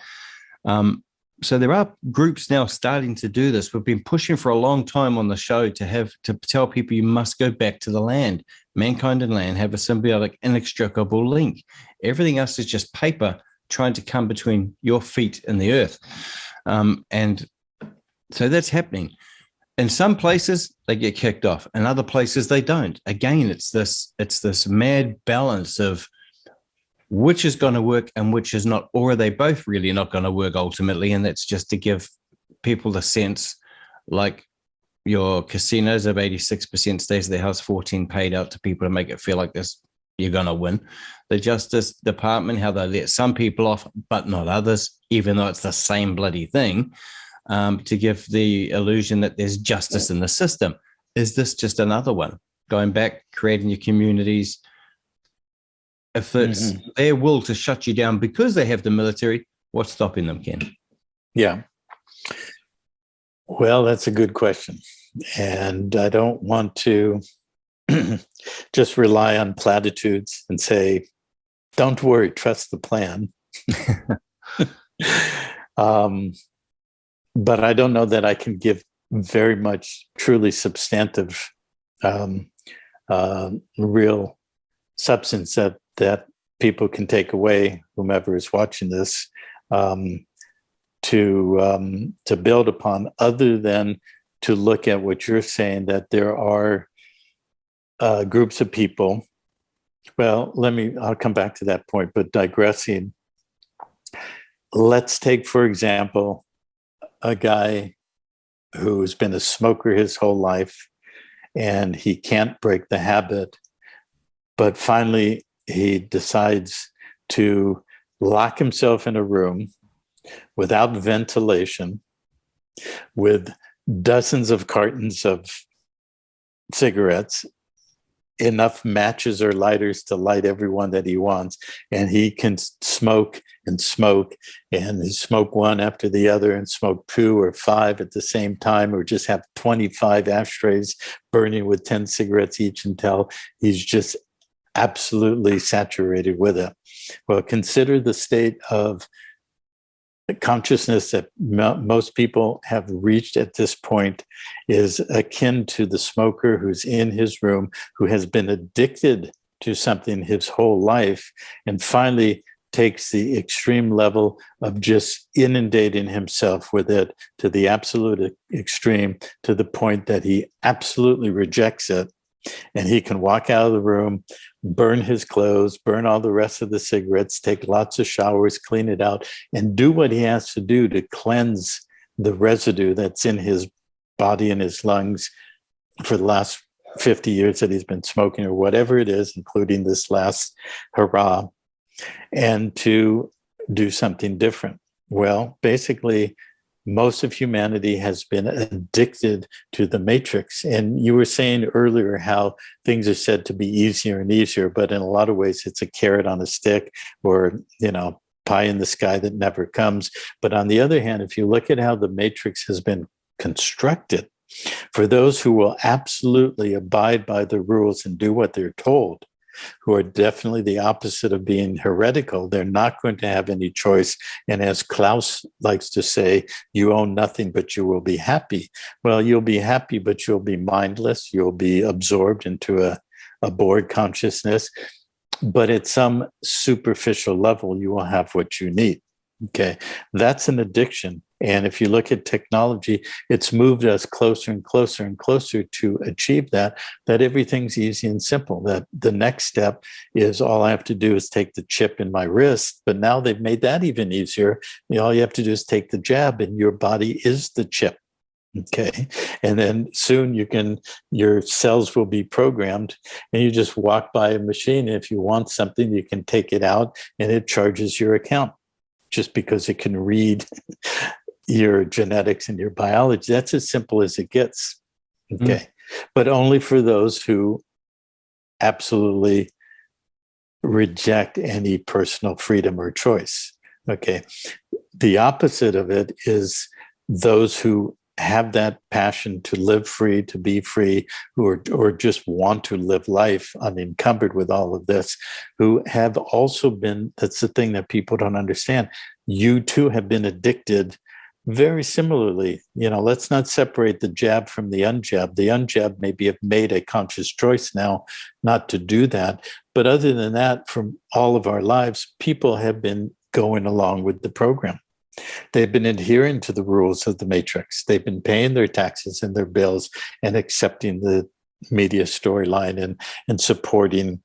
So there are groups now starting to do this. We've been pushing for a long time on the show to tell people you must go back to the land. Mankind and land have a symbiotic, inextricable link. Everything else is just paper trying to come between your feet and the earth. And so that's happening. In some places, they get kicked off. In other places, they don't. Again, it's this mad balance of which is going to work and which is not, or are they both really not going to work ultimately? And that's just to give people the sense, like your casinos of 86% stays at their house, 14 paid out to people to make it feel like this, you're going to win. The Justice Department, how they let some people off, but not others, even though it's the same bloody thing, to give the illusion that there's justice in the system. Is this just another one? Going back, creating your communities. If it's their will to shut you down because they have the military, what's stopping them, Ken? Yeah. Well, that's a good question. And I don't want to just rely on platitudes and say, don't worry, trust the plan. But I don't know that I can give very much truly substantive, real substance that people can take away, whomever is watching this, to build upon, other than to look at what you're saying, that there are groups of people. Well, I'll come back to that point, but digressing, let's take, for example, a guy who's been a smoker his whole life and he can't break the habit, but finally he decides to lock himself in a room without ventilation with dozens of cartons of cigarettes, enough matches or lighters to light every one that he wants, and he can smoke and smoke and smoke one after the other and smoke 2 or 5 at the same time, or just have 25 ashtrays burning with 10 cigarettes each until he's just absolutely saturated with it. Well, consider the state of consciousness that most people have reached at this point is akin to the smoker who's in his room, who has been addicted to something his whole life, and finally takes the extreme level of just inundating himself with it to the absolute extreme, to the point that he absolutely rejects it. And he can walk out of the room, burn his clothes, burn all the rest of the cigarettes, take lots of showers, clean it out, and do what he has to do to cleanse the residue that's in his body and his lungs for the last 50 years that he's been smoking, or whatever it is, including this last hurrah, and to do something different. Well, basically, most of humanity has been addicted to the matrix. And you were saying earlier how things are said to be easier and easier, but in a lot of ways, it's a carrot on a stick, or, pie in the sky that never comes. But on the other hand, if you look at how the matrix has been constructed, for those who will absolutely abide by the rules and do what they're told, who are definitely the opposite of being heretical, they're not going to have any choice. And as Klaus likes to say, you own nothing, but you will be happy. Well, you'll be happy, but you'll be mindless. You'll be absorbed into a bored consciousness. But at some superficial level, you will have what you need. Okay, that's an addiction. And if you look at technology, it's moved us closer and closer and closer to achieve that everything's easy and simple, that the next step is all I have to do is take the chip in my wrist. But now they've made that even easier. All you have to do is take the jab and your body is the chip. Okay. And then soon your cells will be programmed, and you just walk by a machine. And if you want something, you can take it out and it charges your account just because it can read your genetics and your biology. That's as simple as it gets. Okay. But only for those who absolutely reject any personal freedom or choice. Okay. The opposite of it is those who have that passion to live free, to be free, or just want to live life unencumbered with all of this, who have also been, that's the thing that people don't understand. You too have been addicted very similarly. Let's not separate the jab from the unjab. The unjab maybe have made a conscious choice now not to do that. But other than that, from all of our lives, people have been going along with the program. They've been adhering to the rules of the matrix. They've been paying their taxes and their bills and accepting the media storyline and supporting,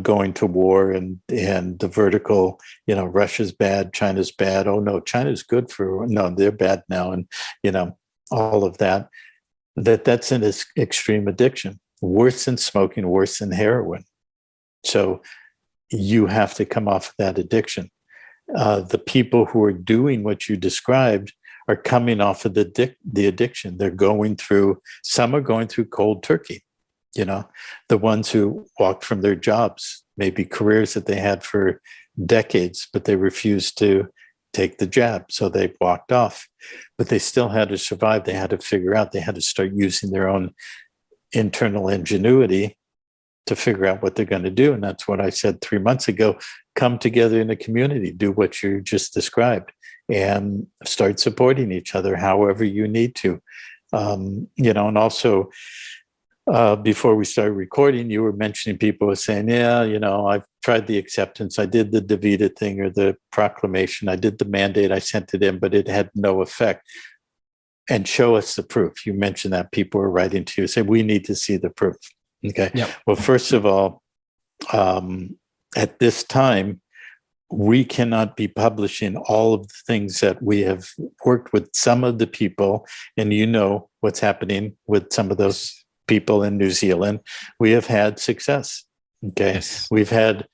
going to war and the vertical, Russia's bad, China's bad. Oh no, China's good no, they're bad now. And, all of that. That's an extreme addiction, worse than smoking, worse than heroin. So you have to come off of that addiction. The people who are doing what you described are coming off of the addiction. Some are going through cold turkey, the ones who walked from their jobs, maybe careers that they had for decades, but they refused to take the jab. So they walked off, but they still had to survive. They had to figure out, they had to start using their own internal ingenuity to figure out what they're going to do. And that's what I said 3 months ago. Come together in the community, do what you just described, and start supporting each other however you need to. And also, before we started recording, you were mentioning people were saying, yeah, I've tried the acceptance. I did the DAVIDA thing or the proclamation. I did the mandate. I sent it in, but it had no effect. And show us the proof. You mentioned that people were writing to you, say, we need to see the proof. Okay. Yep. Well, first of all, at this time, we cannot be publishing all of the things that we have worked with some of the people, and what's happening with some of those people in New Zealand. We have had success. Okay. Yes. We've had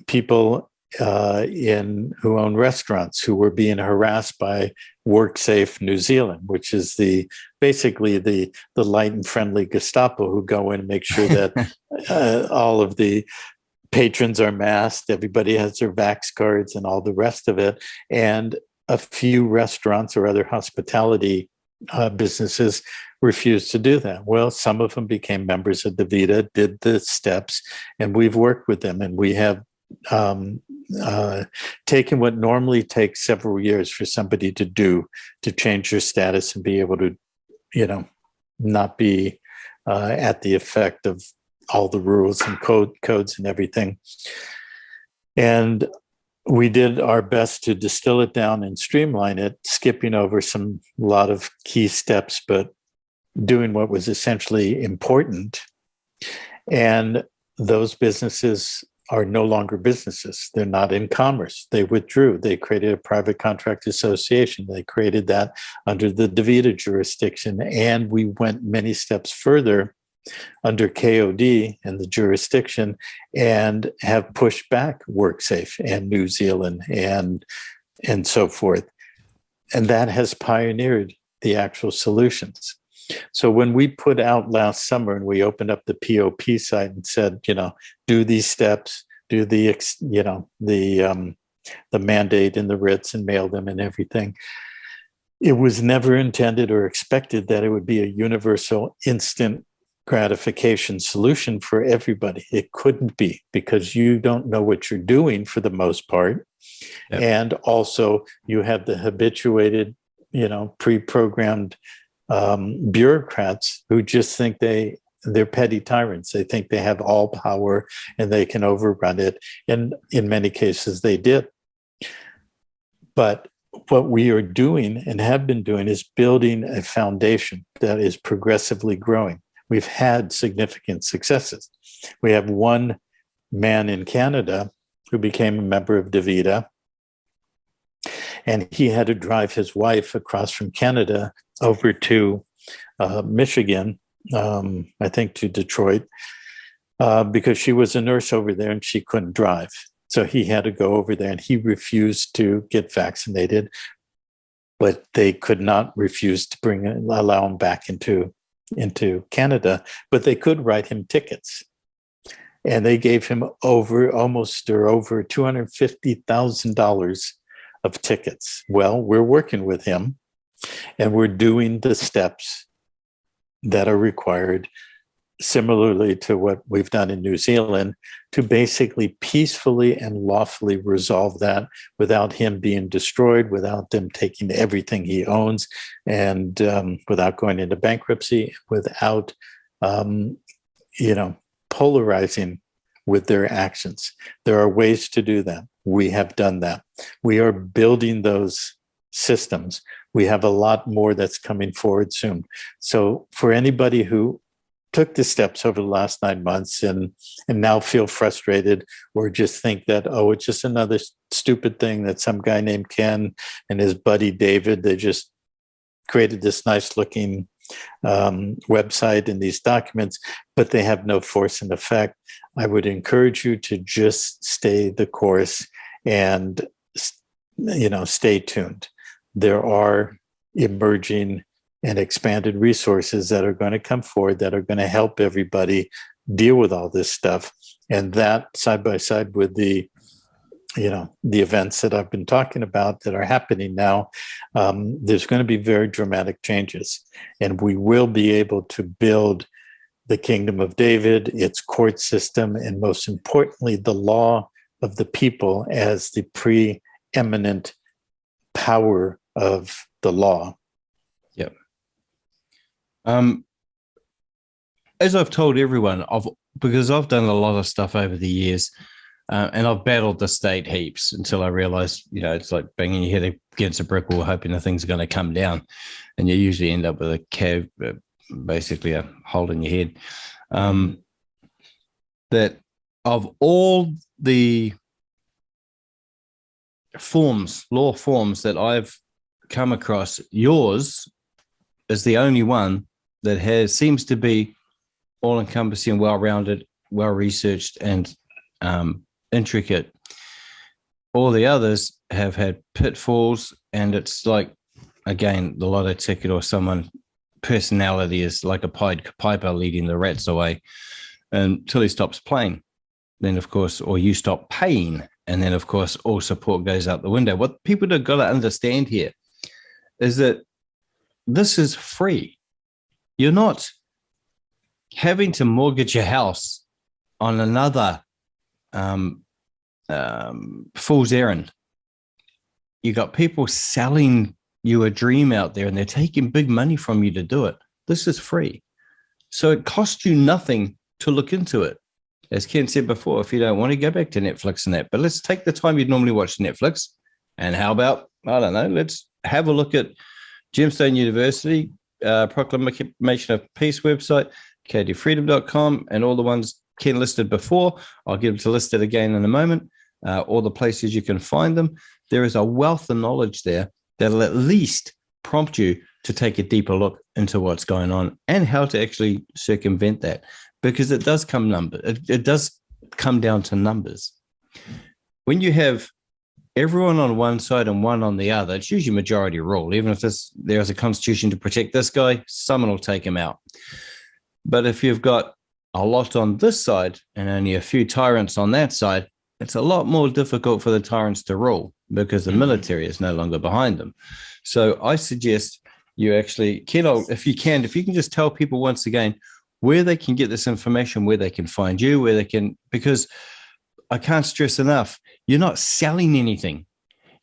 people who own restaurants who were being harassed by WorkSafe New Zealand, which is basically the light and friendly Gestapo who go in and make sure that all of the patrons are masked, everybody has their vax cards and all the rest of it. And a few restaurants or other hospitality businesses refused to do that. Well, some of them became members of DAVIDA, did the steps, and we've worked with them, and we have taken what normally takes several years for somebody to do to change their status and be able to, not be at the effect of all the rules and codes and everything. And we did our best to distill it down and streamline it, skipping over a lot of key steps, but doing what was essentially important. And those businesses are no longer businesses. They're not in commerce. They withdrew. They created a private contract association. They created that under the DAVIDA jurisdiction. And we went many steps further under KOD and the jurisdiction and have pushed back WorkSafe and New Zealand and so forth. And that has pioneered the actual solutions. So when we put out last summer and we opened up the POP site and said, do these steps, do the mandate and the writs and mail them and everything, it was never intended or expected that it would be a universal instant gratification solution for everybody. It couldn't be, because you don't know what you're doing for the most part. Yep. And also you have the habituated, pre-programmed bureaucrats who just think they're petty tyrants. They think they have all power and they can overrun it. And in many cases they did. But what we are doing and have been doing is building a foundation that is progressively growing. We've had significant successes. We have one man in Canada who became a member of DAVIDA, and he had to drive his wife across from Canada over to Michigan, I think to Detroit, because she was a nurse over there and she couldn't drive. So he had to go over there, and he refused to get vaccinated, but they could not refuse to allow him back into Canada, but they could write him tickets. And they gave him over $250,000 of tickets. Well, we're working with him, and we're doing the steps that are required, similarly to what we've done in New Zealand, to basically peacefully and lawfully resolve that without him being destroyed, without them taking everything he owns, and without going into bankruptcy, without polarizing with their actions. There are ways to do that. We have done that. We are building those systems. We have a lot more that's coming forward soon. So for anybody who took the steps over the last 9 months and now feel frustrated, or just think that, it's just another stupid thing that some guy named Ken and his buddy David, they just created this nice looking website and these documents, but they have no force and effect. I would encourage you to just stay the course and, stay tuned. There are emerging and expanded resources that are going to come forward that are going to help everybody deal with all this stuff. And that side by side with the events that I've been talking about that are happening now, there's going to be very dramatic changes, and we will be able to build the kingdom of David, its court system, and most importantly, the law of the people as the preeminent power of the law. Yep. As I've told everyone, because I've done a lot of stuff over the years, and I've battled the state heaps until I realized, it's like banging your head against a brick wall, hoping the thing's going to come down, and you usually end up with a cave, basically a hole in your head. That of all the law forms that I've come across, yours is the only one that seems to be all-encompassing, well-rounded, well-researched, and intricate. All the others have had pitfalls, and it's like, again, the lotto ticket or someone personality is like a Pied Piper leading the rats away until he stops playing. Then, of course, or you stop paying, and then, of course, all support goes out the window. What people have got to understand here is that this is free. You're not having to mortgage your house on another fool's errand. You got people selling you a dream out there, and they're taking big money from you to do it. This is free. So it costs you nothing to look into it. As Ken said before, if you don't want to, go back to Netflix and that. But let's take the time you'd normally watch Netflix. And how about, I don't know, let's have a look at Gemstone University, Proclamation of Peace website, kdfreedom.com, and all the ones Ken listed before. I'll get him to list it again in a moment. All the places you can find them. There is a wealth of knowledge there that'll at least prompt you to take a deeper look into what's going on and how to actually circumvent that, because it does come down to numbers. When you have everyone on one side and one on the other, it's usually majority rule. Even if there's a constitution to protect this guy, someone will take him out. But if you've got a lot on this side and only a few tyrants on that side, it's a lot more difficult for the tyrants to rule because the military is no longer behind them. So I suggest you actually, Ken, if you can just tell people once again where they can get this information, where they can find you, where they can, because I can't stress enough, you're not selling anything.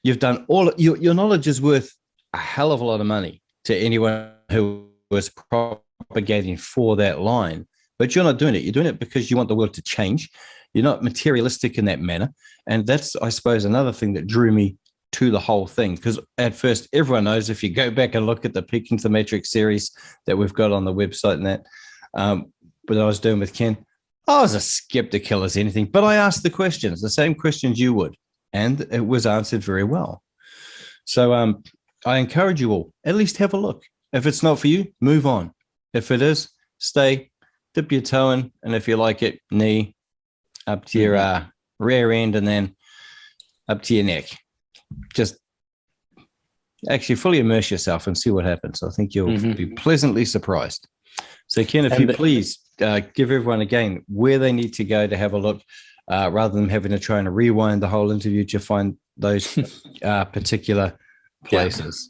You've done your knowledge is worth a hell of a lot of money to anyone who was propagating for that line, but you're not doing it. You're doing it because you want the world to change. You're not materialistic in that manner. And that's, I suppose, another thing that drew me to the whole thing. Because at first, everyone knows, if you go back and look at the Peaking to the Matrix series that we've got on the website and that, but I was doing with Ken, I was as skeptical as anything, but I asked the questions, the same questions you would, and it was answered very well. So I encourage you all, at least have a look. If it's not for you, move on. If it is, stay, dip your toe in, and if you like it, knee up to your rear end and then up to your neck. Just actually fully immerse yourself and see what happens. I think you'll be pleasantly surprised. So Ken, if you please give everyone again where they need to go to have a look, rather than having to try and rewind the whole interview to find those particular places.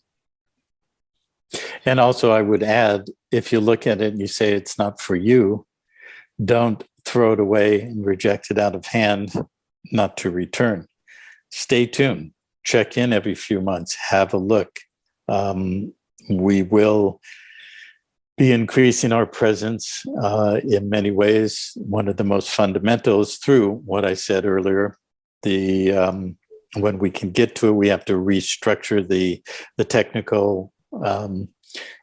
Yeah. And also I would add, if you look at it and you say it's not for you, don't throw it away and reject it out of hand, not to return. Stay tuned. Check in every few months. Have a look. We will be increasing our presence in many ways. One of the most fundamentals through what I said earlier, when we can get to it, we have to restructure the technical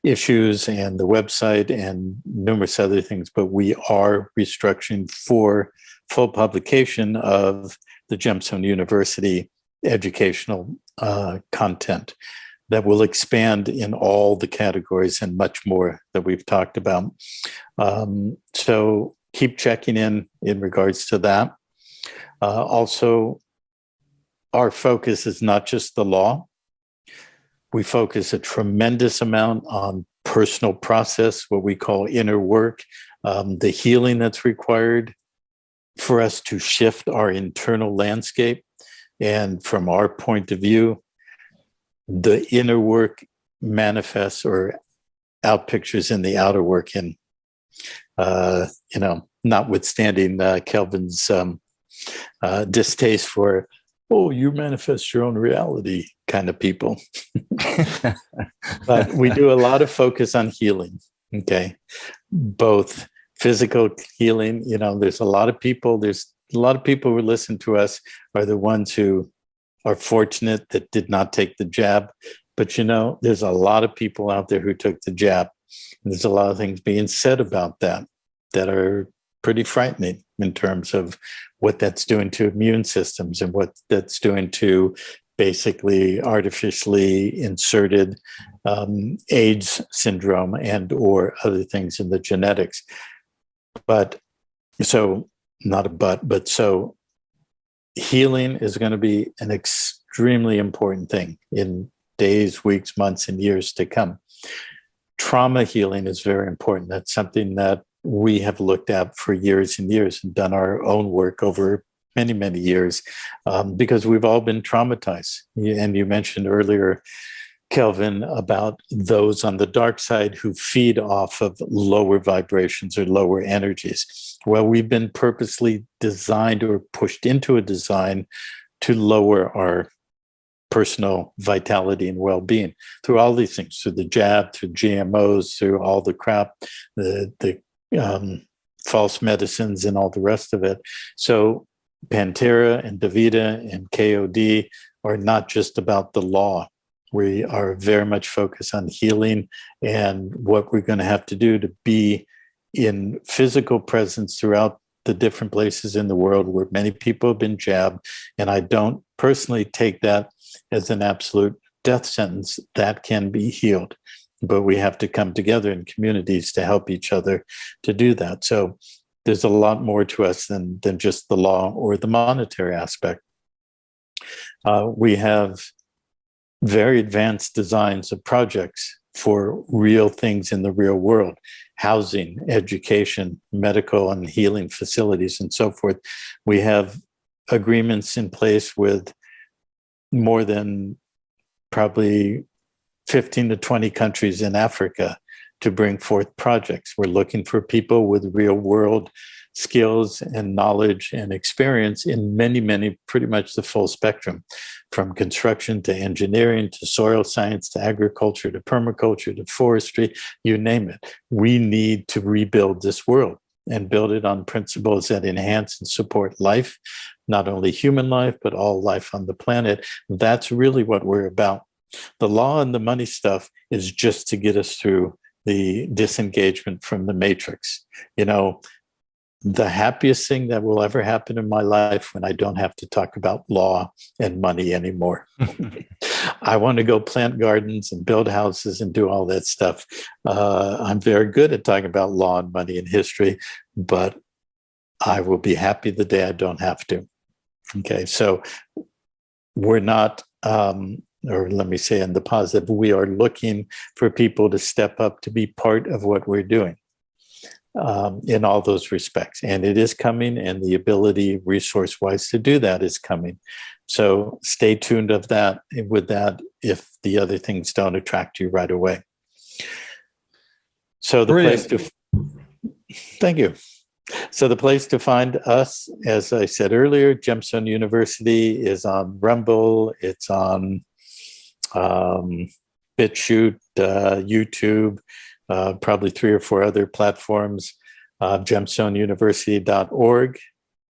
issues and the website and numerous other things, but we are restructuring for full publication of the Gemstone University educational content that will expand in all the categories and much more that we've talked about. So keep checking in regards to that. Also, our focus is not just the law. We focus a tremendous amount on personal process, what we call inner work, the healing that's required for us to shift our internal landscape. And from our point of view, the inner work manifests or outpictures in the outer work. And notwithstanding Kelvyn's distaste for, oh, you manifest your own reality kind of people. But we do a lot of focus on healing, okay? Both physical healing, there's a lot of people who listen to us are the ones who are fortunate that did not take the jab. But, there's a lot of people out there who took the jab. And there's a lot of things being said about that are pretty frightening in terms of what that's doing to immune systems and what that's doing to basically artificially inserted AIDS syndrome and or other things in the genetics. But so healing is going to be an extremely important thing in days, weeks, months, and years to come. Trauma healing is very important. That's something that we have looked at for years and years and done our own work over many, many years because we've all been traumatized. And you mentioned earlier, Kelvyn, about those on the dark side who feed off of lower vibrations or lower energies. Well, we've been purposely designed or pushed into a design to lower our personal vitality and well-being through all these things, through the jab, through GMOs, through all the crap, the false medicines and all the rest of it. So Pantera and Davida and KOD are not just about the law. We are very much focused on healing and what we're going to have to do to be in physical presence throughout the different places in the world where many people have been jabbed. And I don't personally take that as an absolute death sentence. That can be healed. But we have to come together in communities to help each other to do that. So there's a lot more to us than just the law or the monetary aspect. We have very advanced designs of projects for real things in the real world: housing, education, medical and healing facilities, and so forth. We have agreements in place with more than probably 15 to 20 countries in Africa to bring forth projects. We're looking for people with real world skills and knowledge and experience in many, pretty much the full spectrum, from construction to engineering to soil science to agriculture to permaculture to forestry, you name it. We need to rebuild this world and build it on principles that enhance and support life, not only human life, but all life on the planet. That's really what we're about. The law and the money stuff is just to get us through the disengagement from the matrix. The happiest thing that will ever happen in my life when I don't have to talk about law and money anymore. I want to go plant gardens and build houses and do all that stuff. I'm very good at talking about law and money and history, but I will be happy the day I don't have to. Okay, so we're not, or let me say in the positive, we are looking for people to step up to be part of what we're doing. In all those respects. And it is coming, and the ability resource-wise to do that is coming. So stay tuned with that if the other things don't attract you right away. So the place to thank you. So the place to find us, as I said earlier, Gemstone University is on Rumble, it's on BitChute, YouTube, probably 3 or 4 other platforms, gemstoneuniversity.org.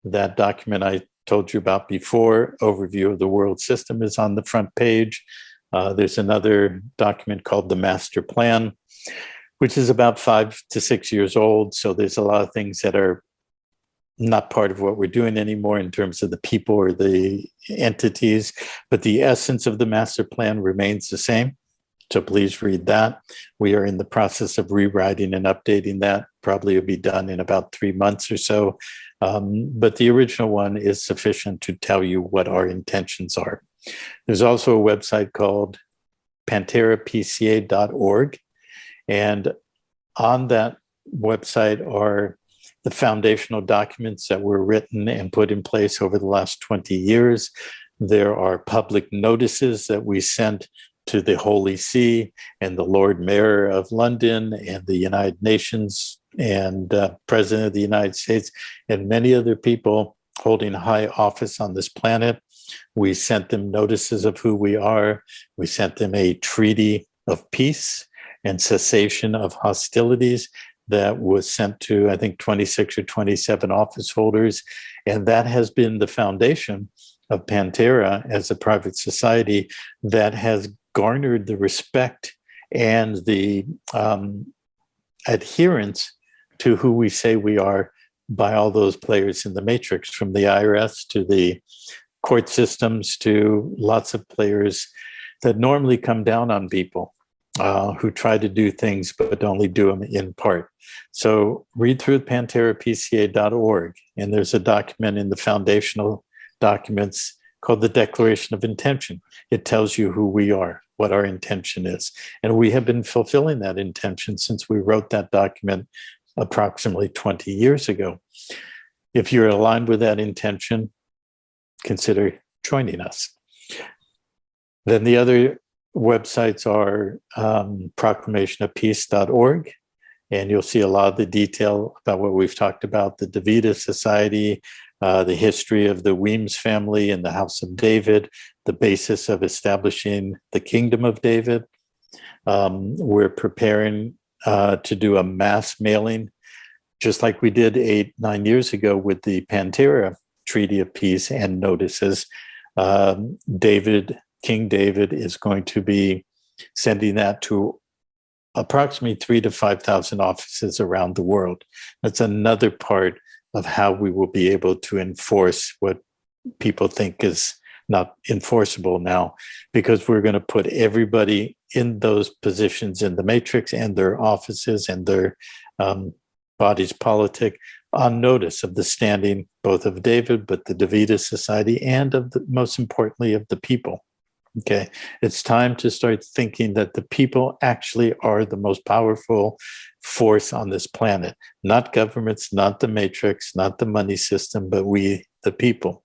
That document I told you about before, overview of the world system, is on the front page. There's another document called the Master Plan, which is about 5 to 6 years old. So there's a lot of things that are not part of what we're doing anymore in terms of the people or the entities, but the essence of the Master Plan remains the same. So please read that. We are in the process of rewriting and updating that. Probably will be done in about 3 months or so. But the original one is sufficient to tell you what our intentions are. There's also a website called PANTERRAPCA.org. And on that website are the foundational documents that were written and put in place over the last 20 years. There are public notices that we sent to the Holy See and the Lord Mayor of London and the United Nations and President of the United States, and many other people holding high office on this planet. We sent them notices of who we are. We sent them a treaty of peace and cessation of hostilities that was sent to, I think, 26 or 27 office holders. And that has been the foundation of Pantera as a private society that has garnered the respect and the adherence to who we say we are by all those players in the matrix, from the IRS to the court systems to lots of players that normally come down on people who try to do things but only do them in part. So read through PanTerraPCA.org, and there's a document in the foundational documents called the Declaration of Intention. It tells you who we are, what our intention is. And we have been fulfilling that intention since we wrote that document approximately 20 years ago. If you're aligned with that intention, consider joining us. Then the other websites are proclamationofpeace.org, and you'll see a lot of the detail about what we've talked about, the Davida Society, the history of the Weems family and the House of David, the basis of establishing the Kingdom of David. We're preparing to do a mass mailing, just like we did 8-9 years ago with the Pantera Treaty of Peace and notices. King David is going to be sending that to approximately 3,000 to 5,000 offices around the world. That's another part of how we will be able to enforce what people think is not enforceable now, because we're going to put everybody in those positions in the matrix and their offices and their bodies politic on notice of the standing both of David, but the Davida Society, and of the, most importantly, of the people. Okay, it's time to start thinking that the people actually are the most powerful force on this planet, not governments, not the matrix, not the money system, but we, the people.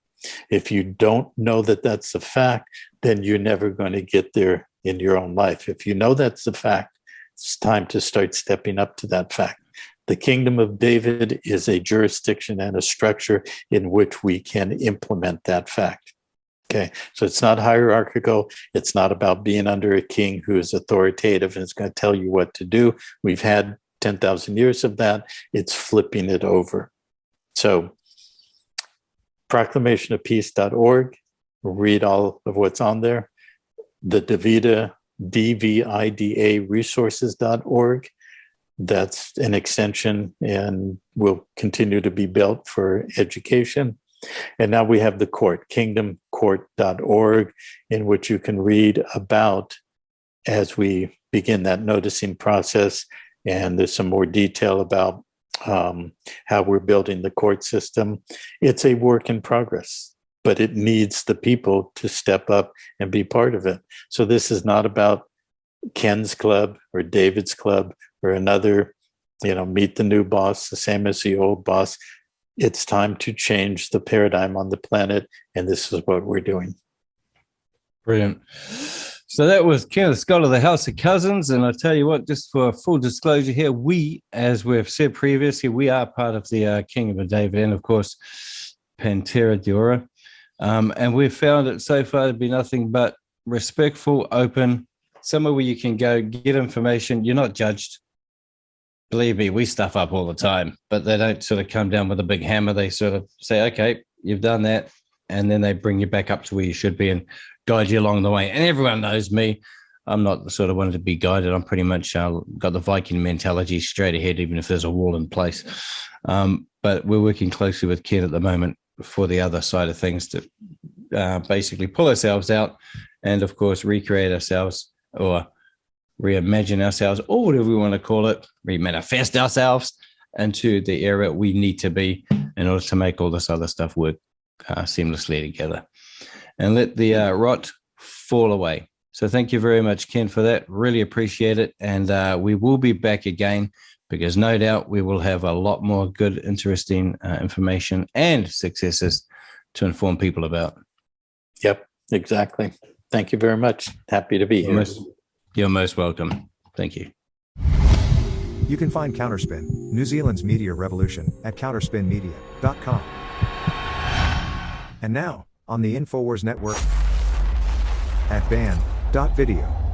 If you don't know that that's a fact, then you're never going to get there in your own life. If you know that's the fact, it's time to start stepping up to that fact. The Kingdom of David is a jurisdiction and a structure in which we can implement that fact. Okay, so it's not hierarchical. It's not about being under a king who is authoritative and is going to tell you what to do. We've had 10,000 years of that. It's flipping it over. So proclamationofpeace.org, read all of what's on there. The Davida, DVIDA resources.org. That's an extension and will continue to be built for education. And now we have the court, kingdomcourt.org, in which you can read about as we begin that noticing process. And there's some more detail about how we're building the court system. It's a work in progress, but it needs the people to step up and be part of it. So this is not about Ken's club or David's club or another, meet the new boss, the same as the old boss. It's time to change the paradigm on the planet, and this is what we're doing. Brilliant. So that was Kenneth Scott of the House of Cousins, and I tell you what, just for full disclosure here, we, as we've said previously, we are part of the Kingdom of David and, of course, PANTERRAVIDA, and we've found it so far to be nothing but respectful, open, somewhere where you can go get information. You're not judged. Believe me, we stuff up all the time, but they don't sort of come down with a big hammer. They sort of say, okay, you've done that. And then they bring you back up to where you should be and guide you along the way. And everyone knows me. I'm not the sort of one to be guided. I'm pretty much got the Viking mentality, straight ahead, even if there's a wall in place. But we're working closely with Ken at the moment for the other side of things to basically pull ourselves out and, of course, recreate ourselves or reimagine ourselves, or whatever we want to call it, remanifest ourselves into the era we need to be in order to make all this other stuff work seamlessly together and let the rot fall away. So thank you very much, Ken, for that. Really appreciate it. And we will be back again, because no doubt we will have a lot more good, interesting information and successes to inform people about. Yep, exactly. Thank you very much. Happy to be here. You're most welcome. Thank you. You can find Counterspin New Zealand's media revolution at counterspinmedia.com. And now, on the InfoWars Network at band.video.